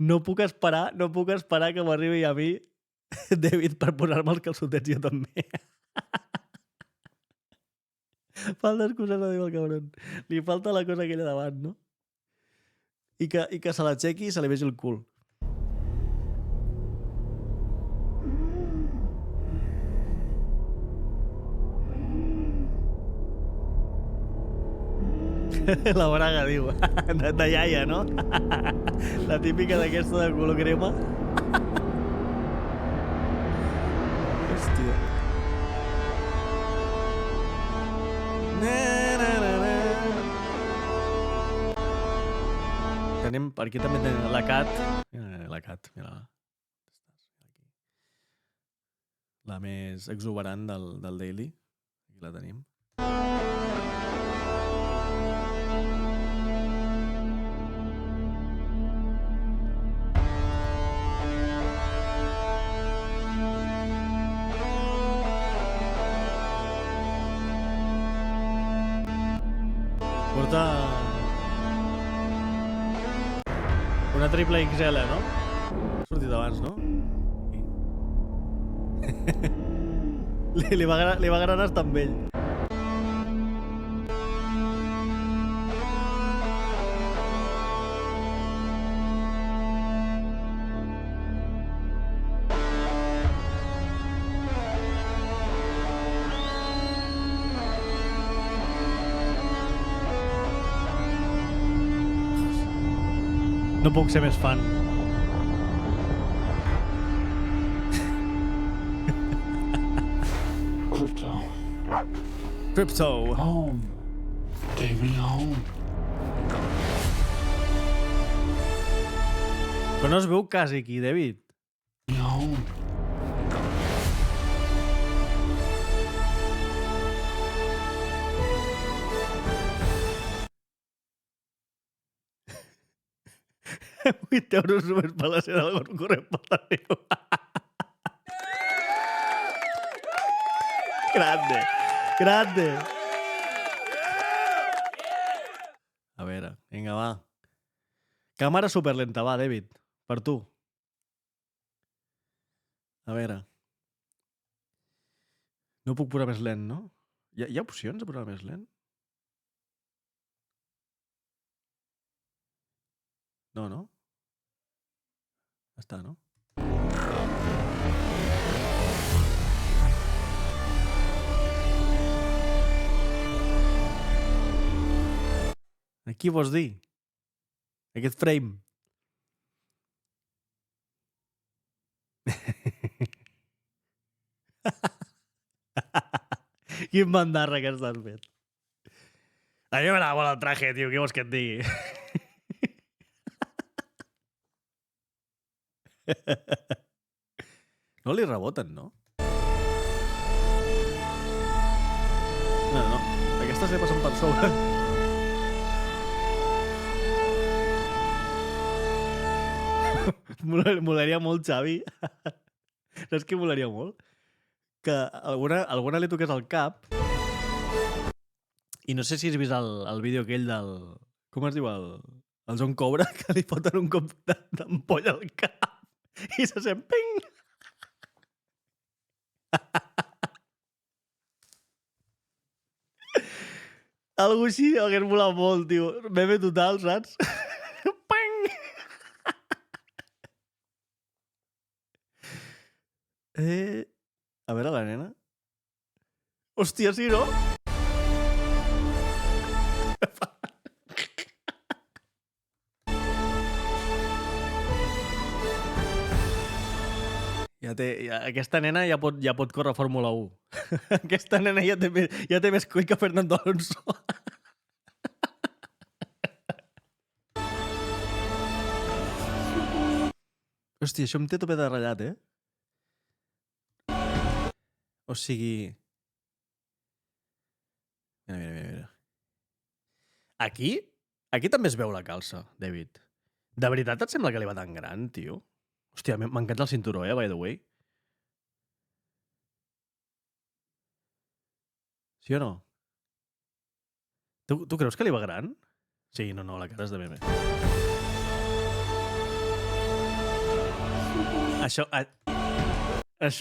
No puc esperar que m'arribi a mi David per posar-me els calçotets jo també. Faltes coses no diu el cabron. Li falta la cosa aquella davant, no? I que se l'aixequi i se li vegi el cul. La braga, diu. De iaia, no? La típica d'aquesta de color crema. Hòstia. Tenim, per aquí també tenim la Cat. La Cat, mira-la. La més exuberant del Daily. Aquí la tenim. Porta una triple XL, no? Ha sortit abans. abans, no? li va agradar estar amb ell. No puc ser més fan. Crypto. Home. Take me home. Però no es veu quasi aquí, David. Take me home. €8 només per la cena del corrent per la neu. Grande, grande. A veure, vinga, va. Càmera superlenta, va, David, per tu. A veure. No puc posar més lent, no? Hi ha opcions de posar més lent? No, no? Ja està, no? Aquí vols dir? Aquest frame. Quin bandarra que estàs fent. A mi m'agrada molt el traje, tio. Què vols que et digui? No li reboten, no? No, no. Aquestes li passen per sobre. Molaria molt, Xavi. Saps què molaria molt? Que alguna li toqués al cap i no sé si has vist el vídeo aquell del... Com es diu? El John Cobra, que li foten un cop d'ampolla al cap i se sent ping! Algo així hagués molat molt, tio. Meme total, saps? Ping! A veure la nena. Hòstia, sí, no? Aquesta nena ja pot córrer Fórmula 1. Aquesta nena ja té més coll que Fernando Alonso. Hòstia, això em té tope de ratllat, eh? O sigui... Mira. Aquí també es veu la calça, David. De veritat et sembla que li va tan gran, tio? Hòstia, m'encanta el cinturó, by the way. Sí o no? Tu creus que li va gran? Sí, no, la cara és de meme. Això, és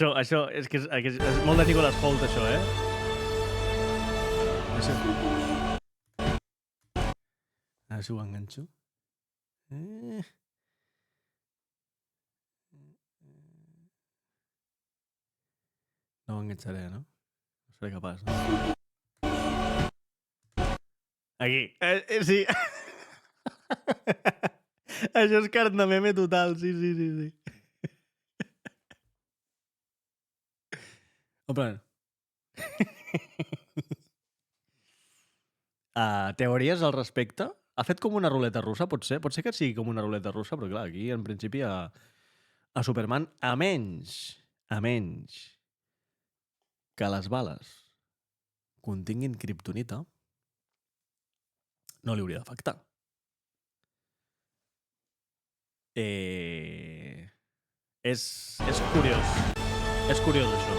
que és molt de Nicolas Hoult, això, eh? A veure si ho enganxo. No ho enganxaré, no? No seré capaç, no? Aquí. Sí. Això és carn de meme total, sí. Opa. Teories al respecte? Ha fet com una ruleta russa, pot ser? Pot ser que sigui com una ruleta russa, però clar, aquí en principi a Superman, a menys que les bales continguin kriptonita, no li hauria d'afectar. És curiós. És curiós, això.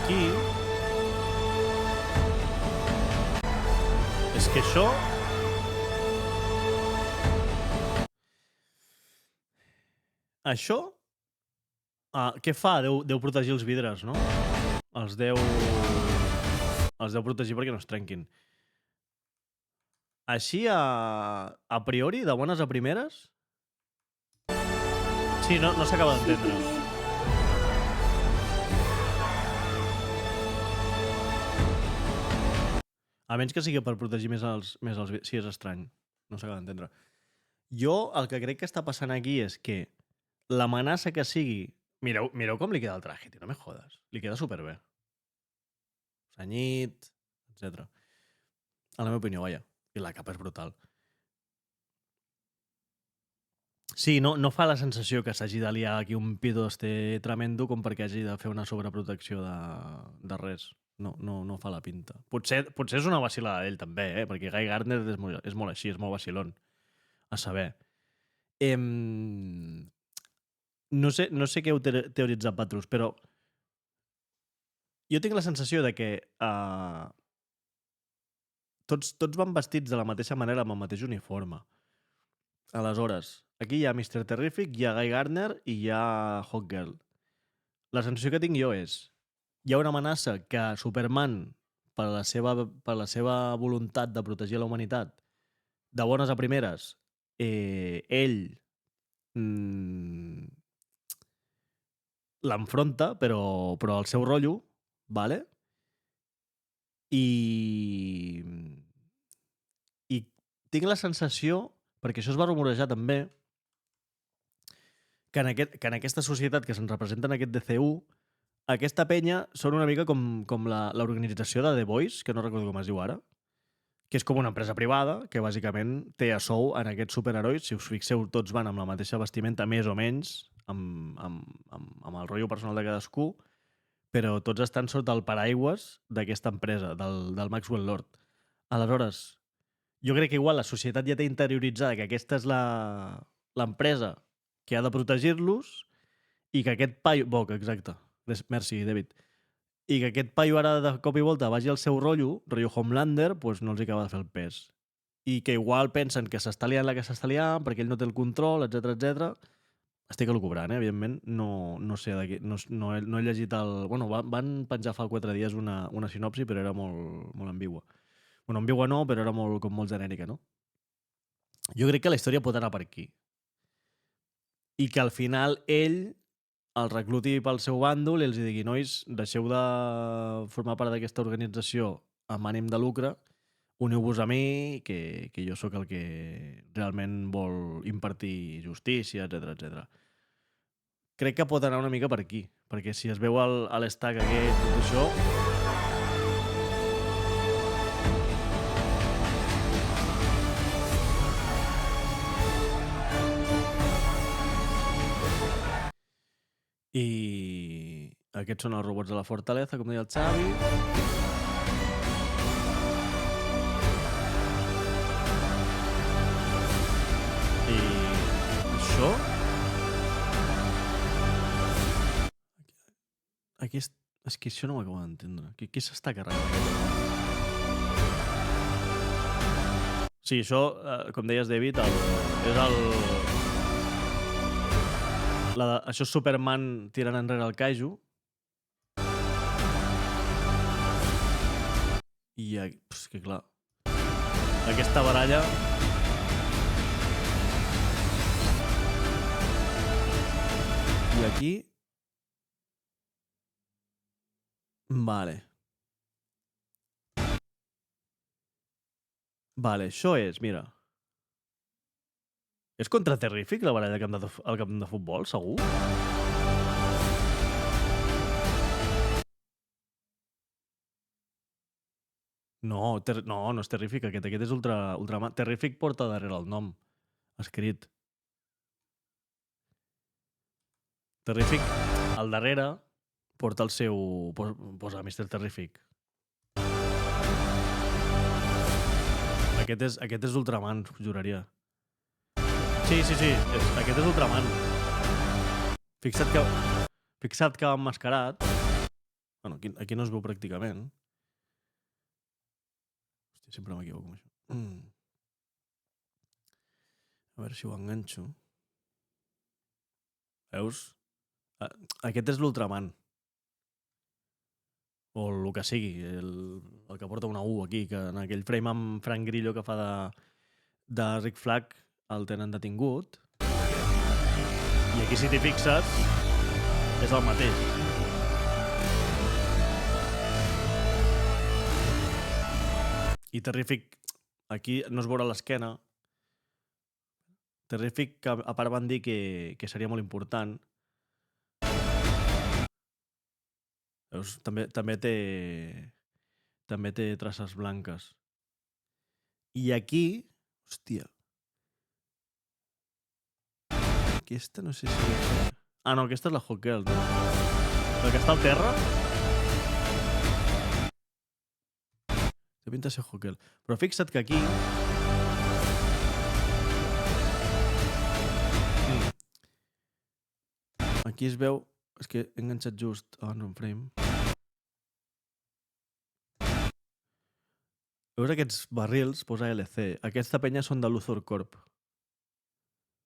aquí... És que això... Això... què fa? Deu protegir els vidres, no? Els deu protegir perquè no es trenquin. Així, a priori, de bones a primeres... Sí, no s'acaba d'entendre. A menys que sigui per protegir més els vidres. Sí, és estrany. No s'acaba d'entendre. Jo el que crec que està passant aquí és que l'amenaça que sigui... Mireu com li queda el traje, tio, no me jodes. Li queda superbé. Senyit, etc. A la meva opinió, vaja. I la capa és brutal. Sí, no fa la sensació que s'hagi de liar aquí un pito tremendo com perquè hagi de fer una sobreprotecció de res. No fa la pinta. Potser és una vacilada d'ell també, perquè Guy Gardner és molt així, és molt vacilón. A saber. No sé què heu teoritzat, Patrus, però jo tinc la sensació de que tots van vestits de la mateixa manera amb el mateix uniforme. Aleshores, aquí hi ha Mr. Terrific, hi ha Guy Gardner i hi ha Hawkgirl. La sensació que tinc jo és hi ha una amenaça que Superman, per la seva voluntat de protegir la humanitat, de bones a primeres, ell l'enfronta, però al seu rotllo, vale? I tinc la sensació, perquè això es va rumorejar també, que en aquesta societat que se'ns representa en aquest DCU, aquesta penya són una mica com l'organització de The Boys, que no recordo com es diu ara, que és com una empresa privada que bàsicament té a sou en aquests superherois. Si us fixeu, tots van amb la mateixa vestimenta, més o menys, amb el rotllo personal de cadascú, però tots estan sota el paraigües d'aquesta empresa, del Maxwell Lord. Aleshores, jo crec que igual la societat ja té interioritzada que aquesta és l'empresa que ha de protegir-los i que aquest paio... exacte. Merci, David. I que aquest paio ara de cop i volta vagi al seu rotllo Homelander, doncs no els acaba de fer el pes. I que igual pensen que s'està liant la que s'està liant perquè ell no té el control, etc. Estic elucubrant, evidentment. No sé d'aquí. No he llegit el... Bueno, van penjar fa 4 dies una sinopsi, però era molt ambigua. Bueno, ambigua no, però era molt genèrica, no? Jo crec que la història pot anar per aquí. I que al final ell el recluti pel seu bàndol i els digui: nois, deixeu de formar part d'aquesta organització amb ànim de lucre, uniu-vos a mi, que jo sóc el que realment vol impartir justícia, etc. Crec que pot anar una mica per aquí, perquè si es veu a l'estac aquest, tot això... I aquests són els robots de la Fortaleza, com deia el Xavi. I això... És que això no m'acabo d'entendre. Qui s'està carregant? Sí, això, com deies, David, és el... Això és Superman tirant enrere el Kaiju. I és que clar, aquesta baralla... I aquí... Vale, això és, mira... És contra Terrific la baralla al camp de futbol, segur? No és Terrific, aquest és Ultraman. Terrific porta darrere el nom, escrit. Terrific, al darrere, porta el seu... posa Mr. Terrific. Aquest és Ultraman, juraria. Sí, aquest és Ultraman. Fixa't que va emmascarat. Bueno, aquí no es veu pràcticament. Hòstia, sempre m'equivoco amb això. A veure si ho enganxo. Veus? Aquest és l'Ultraman. O el que sigui, el que porta una U aquí, que en aquell frame amb Frank Grillo que fa de Rick Flag el tenen detingut. I aquí, si t'hi fixes, és el mateix. I Terrific, aquí no es veurà l'esquena. Terrific, que a part van dir que seria molt important. Veus? També té traces blanques. I aquí... Hòstia. Aquesta no sé si... Ah, no, aquesta és la Hawkgirl. No? La que està al terra? Té pinta de ser Hawkgirl. Però fixa't que aquí... Aquí es veu... És que he enganxat just en un frame. Veus aquests barrils? Posa LC. Aquesta penya són de Luthor Corp.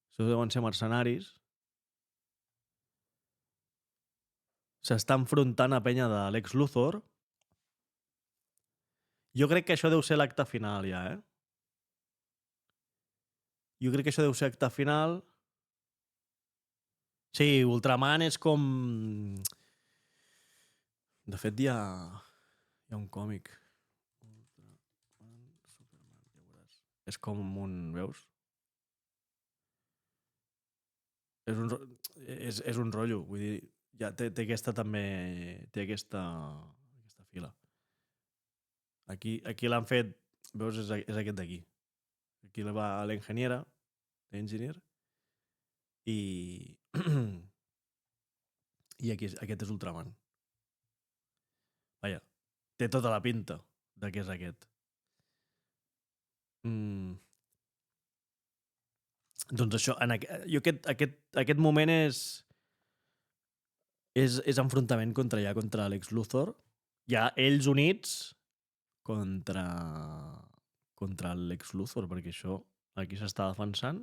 Això deuen ser mercenaris. S'està enfrontant a penya de Lex Luthor. Jo crec que això deu ser l'acte final, ja, eh? Jo crec que això deu ser acte final. Sí, Ultraman és com... De fet, hi ha un còmic. Ultraman, Superman, ja veuràs. És com un... Veus? És un rotllo, vull dir, ja té aquesta també... Té aquesta fila. Aquí l'han fet... Veus? És aquest d'aquí. Aquí va l'enginyera, l'enginyer, i aquest és Ultraman. Vaja, té tota la pinta de què és aquest. Doncs això, jo aquest moment és enfrontament contra Lex Luthor. Ja ells units contra Lex Luthor, perquè això aquí s'està defensant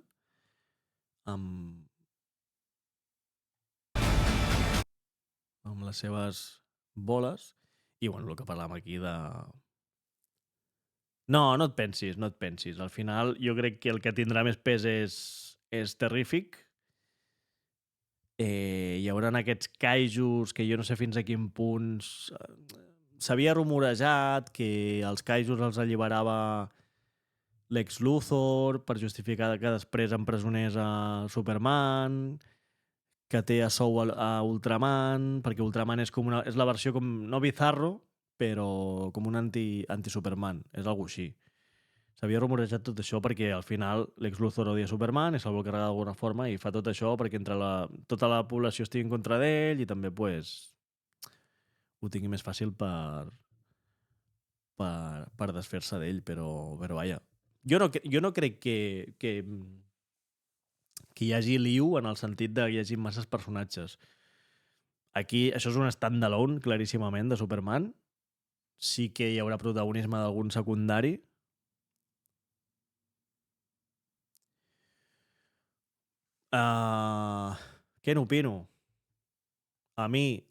amb les seves boles. I bueno, el que parlàvem aquí de... No et pensis. Al final jo crec que el que tindrà més pes és Terrific. Hi haurà aquests kaijus que jo no sé fins a quin punt... S'havia rumorejat que els kaijus els alliberava Lex Luthor per justificar que després empresonés a Superman, que té a sou a Ultraman, perquè Ultraman és la versió com, no bizarro, però com un anti-Superman, és algo així. S'havia rumorejat tot això perquè al final Lex Luthor odia Superman i se'l vol carregar d'alguna forma i fa tot això perquè tota la població estigui en contra d'ell i també ho tingui més fàcil per desfer-se d'ell, però vaja. Jo no crec que hi hagi liu en el sentit de que hi hagi masses personatges. Aquí això és un stand-alone, claríssimament, de Superman. Sí que hi haurà protagonisme d'algun secundari. Què n'opino? A mi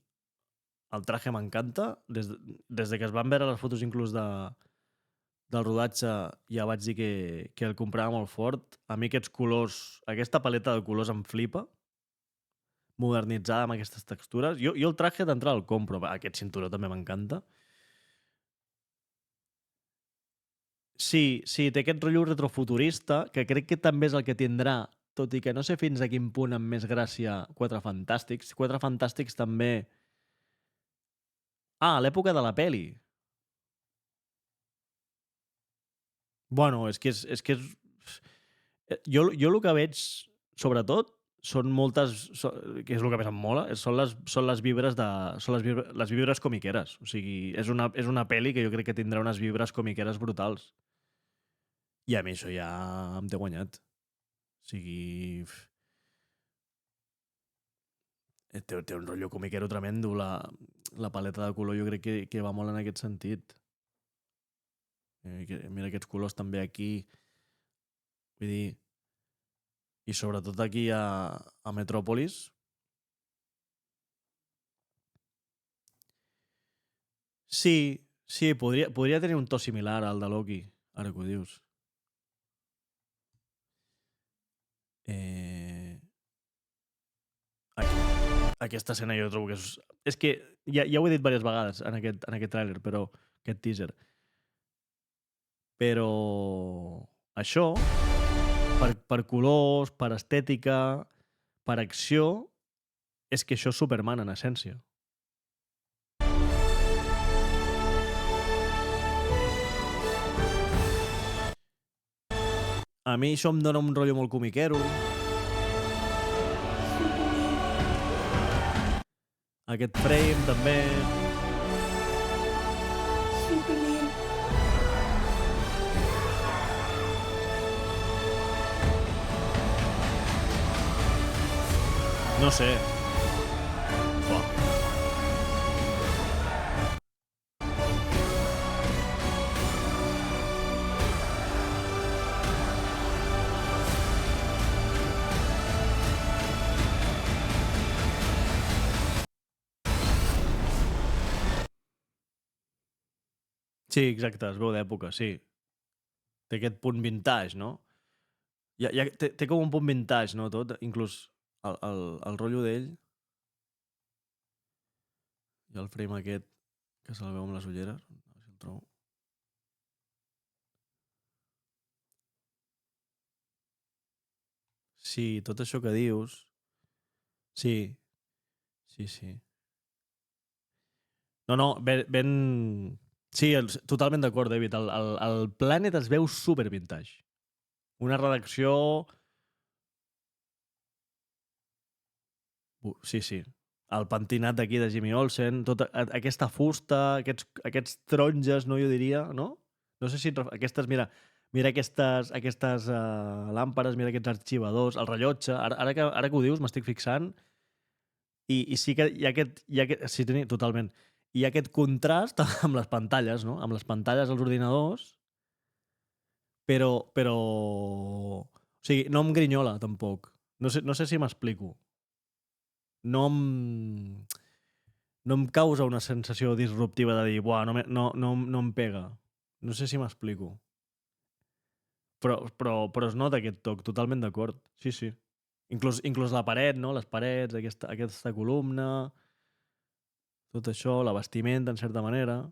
el traje m'encanta. Des de que es van veure les fotos inclús del rodatge ja vaig dir que el comprava molt fort. A mi aquests colors, aquesta paleta de colors em flipa. Modernitzada amb aquestes textures. Jo el traje d'entrada el compro. Aquest cinturó també m'encanta. Sí, té aquest rotllo retrofuturista, que crec que també és el que tindrà, tot i que no sé fins a quin punt amb més gràcia Quatre Fantàstics. Quatre Fantàstics també... Ah, l'època de la peli. Bueno, és que és... Jo el que veig, sobretot, són moltes... que és el que més em mola, són les vibres les vibres comiqueres. O sigui, és una peli que jo crec que tindrà unes vibres comiqueres brutals. I a mi això ja em té guanyat. O sigui... Té un rotllo comiquero tremendo. la paleta de color jo crec que va molt en aquest sentit. Mira aquests colors també aquí. Vull dir, i sobretot aquí a Metròpolis. Sí, podria tenir un to similar al de Loki, ara que ho dius. Aquesta escena jo trobo que és... És que ja ho he dit diverses vegades en aquest tràiler, però aquest teaser. Però això, per colors, per estètica, per acció, és que això és Superman en essència. A mi això em dona un rotllo molt comiquero. Aquest frame també. Superman. No sé. Uah. Sí, exacte, es veu d'època, sí. Té aquest punt vintage, no? Té com un punt vintage, no, tot? Inclús el rotllo d'ell. I el frame aquest, que se'l veu amb les ulleres. A veure si el trobo. Sí, tot això que dius. Sí. No, ben... Sí, totalment d'acord, David. El Planet es veu super vintage. Una redacció... Sí. El pentinat d'aquí de Jimmy Olsen, tota aquesta fusta, aquests taronges, no, jo diria, no? No sé si... Aquestes, mira aquestes làmperes, mira aquests arxivadors, el rellotge... Ara que ho dius, m'estic fixant, i sí que hi ha aquest... Sí, totalment. Hi ha aquest contrast amb les pantalles, no? Amb les pantalles als ordinadors, però... O sigui, no em grinyola, tampoc. No sé si m'explico. No em causa una sensació disruptiva de dir, buah, no em pega. No sé si m'explico. Però es nota aquest toc, totalment d'acord. Sí. Inclús la paret, no? Les parets, aquesta columna, tot això, la vestimenta, en certa manera.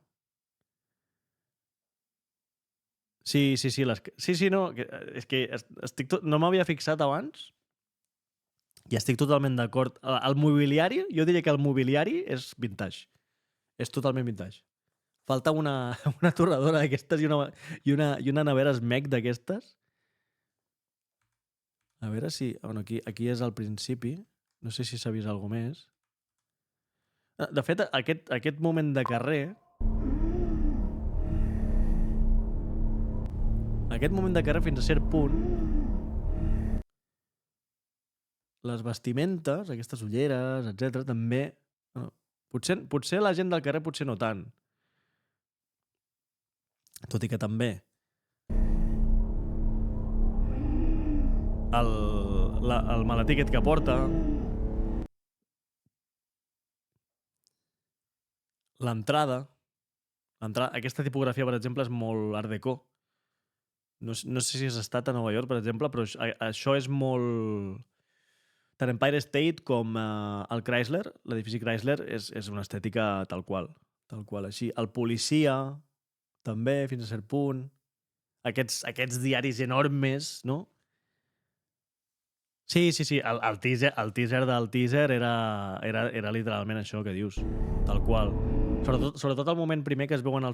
Sí, no, és que no m'havia fixat abans i estic totalment d'acord. El mobiliari, jo diria que el mobiliari és vintage. És totalment vintage. Falta una torradora d'aquestes i una nevera Smeg d'aquestes. A veure si... Bueno, aquí és al principi. No sé si s'ha vist alguna més. De fet, aquest moment de carrer... Aquest moment de carrer, fins a cert punt, les vestimentes, aquestes ulleres, etc, també... Potser la gent del carrer potser no tant. Tot i que també. El maletí aquest que porta... L'entrada... Aquesta tipografia, per exemple, és molt art déco. No sé si has estat a Nova York, per exemple, però això és molt... Tant Empire State com el Chrysler, l'edifici Chrysler, és una estètica tal qual així. El policia, també, fins a cert punt. Aquests diaris enormes, no? Sí. El teaser del teaser era literalment això que dius. Tal qual. Sobretot el moment primer que es veuen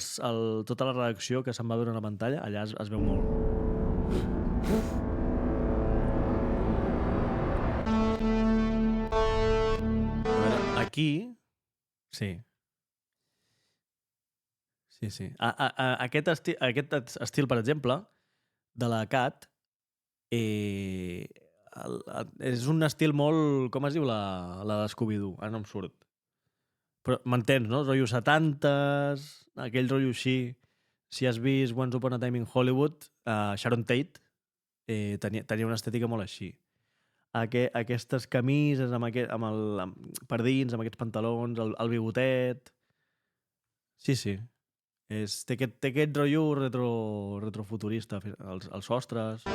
tota la redacció que se'n va veure a la pantalla, allà es veu molt. A veure, aquí... Sí. Aquest estil, per exemple, de la Cat, és un estil molt... Com es diu la de Scooby-Doo? Ara no em surt. Però m'entens, no? Rotllo 70s, aquell rotllo així. Si has vist Once Upon a Time in Hollywood, Sharon Tate tenia una estètica molt així. Aquestes camises per dins, amb aquests pantalons, el bigotet... Sí. Té aquest rotllo retrofuturista, els sostres...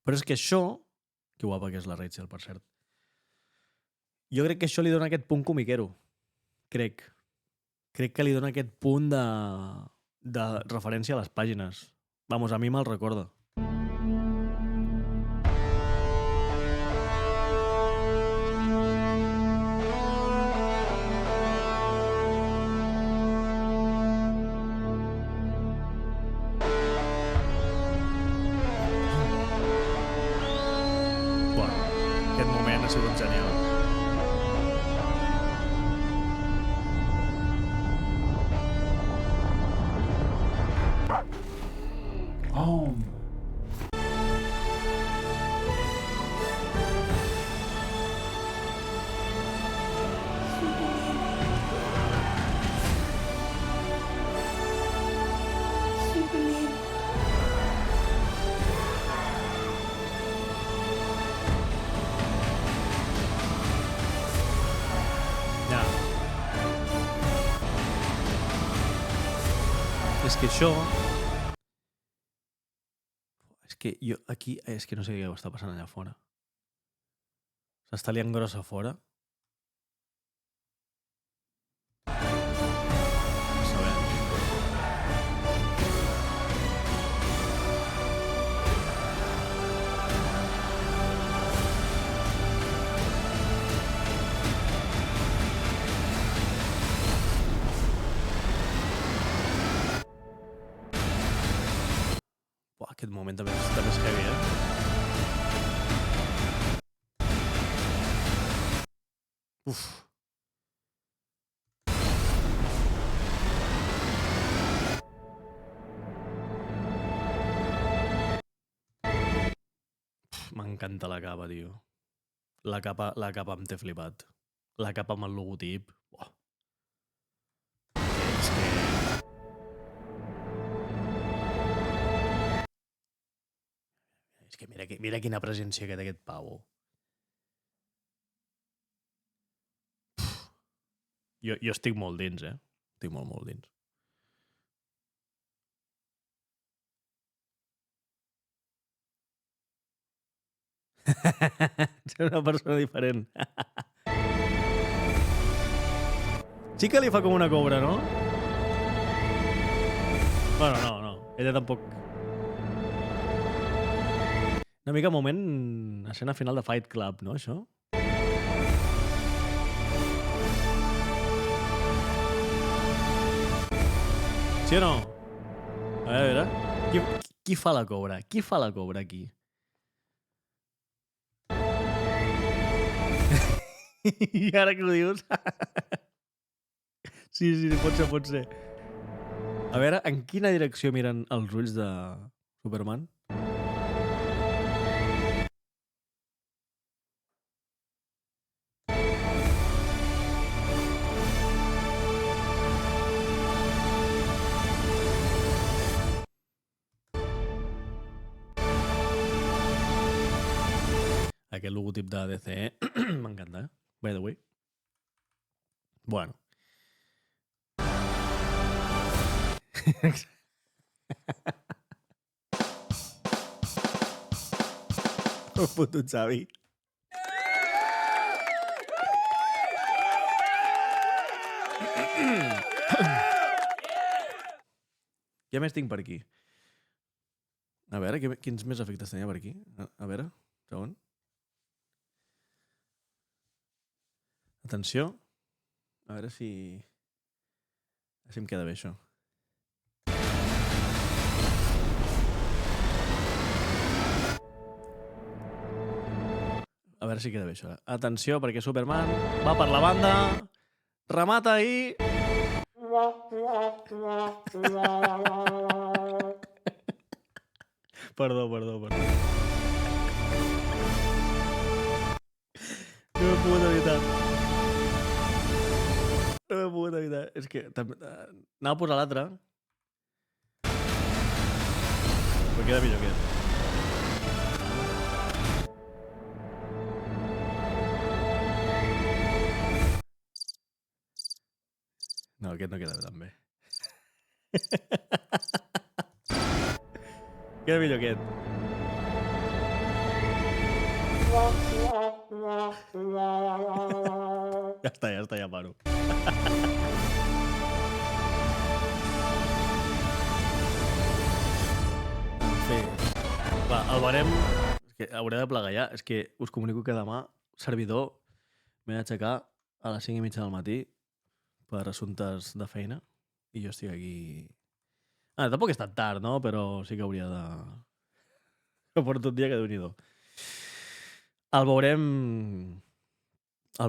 Però és que això... Que guapa que és la Rachel, per cert. Jo crec que això li dona aquest punt comiquero. Crec que li dona aquest punt de referència a les pàgines. Vamos, a mi me'l recorda. Bueno, aquest moment ha sigut genial. Home. Superman. Ja. És que això... És que jo aquí... És que no sé què està passant allà fora. S'està liant grossa fora. A saber. Buah, aquest moment també és heavy, Uf. M'encanta la capa, tio. La capa em té flipat. La capa amb el logotip. Buah. És que... És que mira quina presència que té aquest pavo. Jo estic molt dins, Estic molt dins. Ets una persona diferent. Sí que li fa com una cobra, no? Bueno, no. Ella tampoc... Una mica moment... Escena final de Fight Club, no, això? Sí o no? A veure... Qui fa la cobra? Qui fa la cobra aquí? I ara que ho dius... Sí, pot ser. A veure, en quina direcció miren els ulls de Superman? Aquest logotip de DC m'encanta, by the way. Bueno. El puto Xavi. Què més tinc per aquí? A veure, quins més efectes tenia per aquí? A veure, segon. Atenció. A veure si... Si em queda bé això. A veure si queda bé això. Atenció, perquè Superman va per la banda, remata i... Perdó. he pogut evitar. És que anava a posar l'altre. Però queda millor aquest. No, aquest no queda tan bé. Queda millor aquest. Ja està, ja paro. Sí. Va, el barem... És que hauré de plegar ja. És que us comunico que demà, servidor, m'he d'aixecar a les 5:30 del matí per assumptes de feina i jo estic aquí... tampoc he estat tard, no? Però sí que hauria de... Que porto un dia que Déu-n'hi-do. El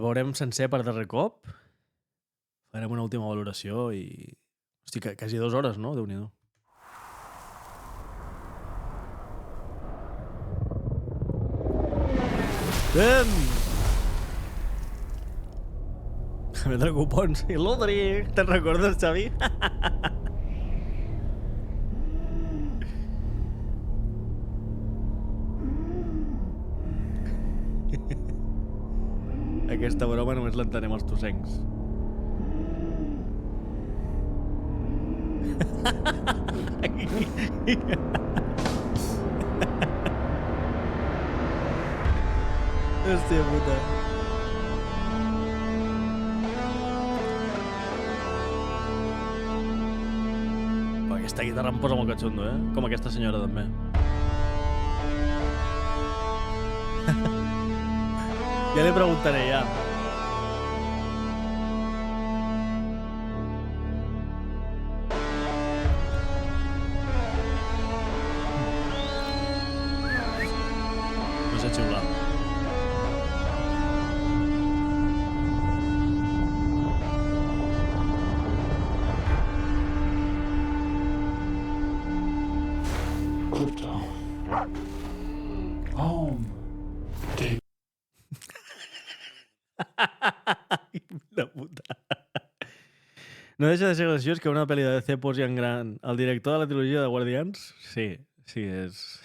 veurem sencer per darrer cop. Farem una última valoració i... Hosti, quasi 2 hores, no? Déu-n'hi-do. Bem! Vendre cupons. I l'Odri! Te'n recordes, Xavi? Aquesta broma només l'entenem els tossencs. Hòstia puta. Aquesta guitarra em posa molt catxundo, Com aquesta senyora, també. Ja li preguntaré, ja. No sé xiular. Crypto. Home. Take. La puta. No deixa de ser graciós que una pel·li de DC posi en gran el director de la trilogia de Guardians. Sí, és...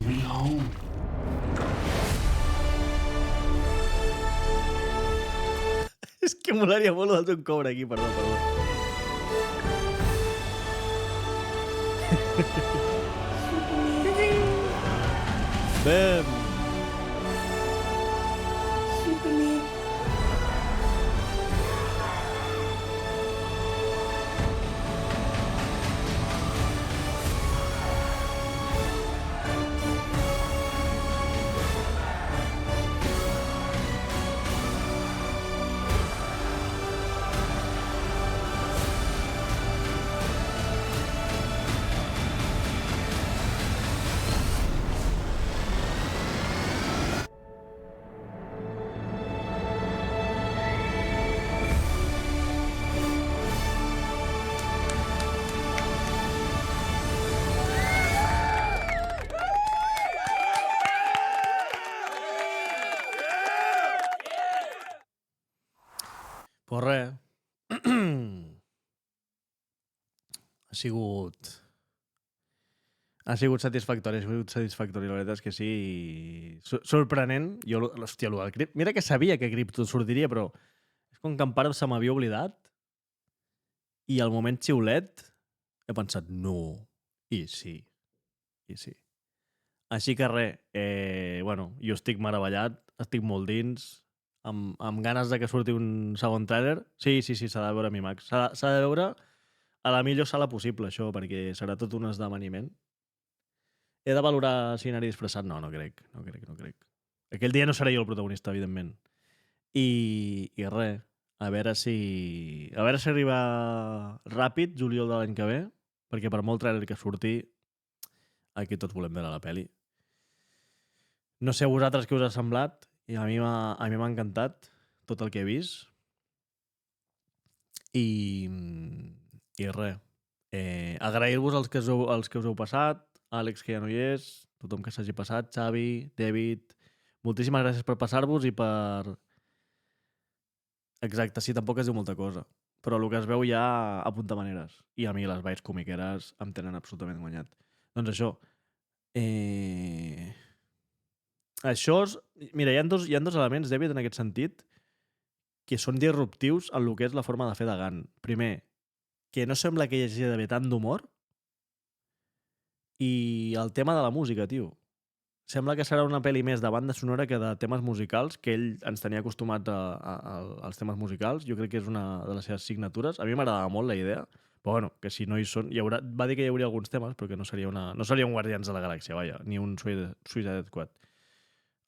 Me home. És que molaria molt el John Cobra aquí, perdó. Bem. Superman. Pues res. Ha sigut satisfactori, La veritat és que sí. Sorprenent. Hòstia, el Crypt... Mira que sabia que Crypto sortiria, però és com que en part se m'havia oblidat i al moment xiulet he pensat, no. I sí. Així que res, jo estic meravellat, estic molt dins, amb ganes de que surti un segon tràiler. Sí, s'ha de veure a IMAX. S'ha de veure a la millor sala possible, això, perquè serà tot un esdeveniment. He de valorar si anar-hi disfressat? No crec. Aquell dia no seré jo el protagonista, evidentment. I res, a veure si arriba ràpid, juliol de l'any que ve, perquè per molt tràiler que surti, aquí tots volem veure la peli. No sé a vosaltres què us ha semblat, i a mi m'ha encantat tot el que he vist. I res. Agrair-vos els que us heu passat, Àlex, que ja no hi és, tothom que s'hagi passat, Xavi, David... Moltíssimes gràcies per passar-vos i per Exacte, sí, tampoc es diu molta cosa. Però el que es veu ja apunta maneres. I a mi les vibes comiqueres em tenen absolutament guanyat. Doncs això. Això és... Mira, hi ha dos elements, David, en aquest sentit, que són disruptius en el que és la forma de fer de Gunn. Primer, que no sembla que hi hagi d'haver tant d'humor, i el tema de la música, tio. Sembla que serà una pel·li més de banda sonora que de temes musicals, que ell ens tenia acostumats als temes musicals. Jo crec que és una de les seves signatures. A mi m'agradava molt la idea, però bueno, que si no hi són... Va dir que hi hauria alguns temes, però que no seria un Guardians de la Galàxia, vaja, ni un Suicide Squad.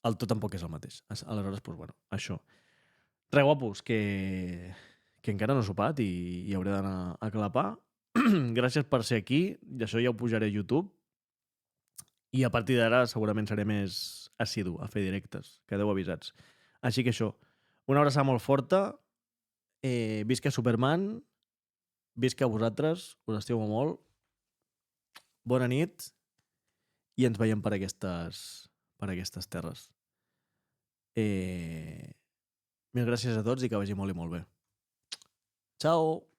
El tot tampoc és el mateix. Aleshores, doncs, bueno, això. Re, guapos, que encara no he sopat i hauré d'anar a clapar. Gràcies per ser aquí. I això ja ho pujaré a YouTube. I a partir d'ara segurament seré més assidu a fer directes. Quedeu avisats. Així que això. Una abraçada molt forta. Visca Superman. Visca vosaltres. Us estimo molt. Bona nit. I ens veiem per aquestes terres. Mil gràcies a tots i que vagi molt i molt bé. Ciao!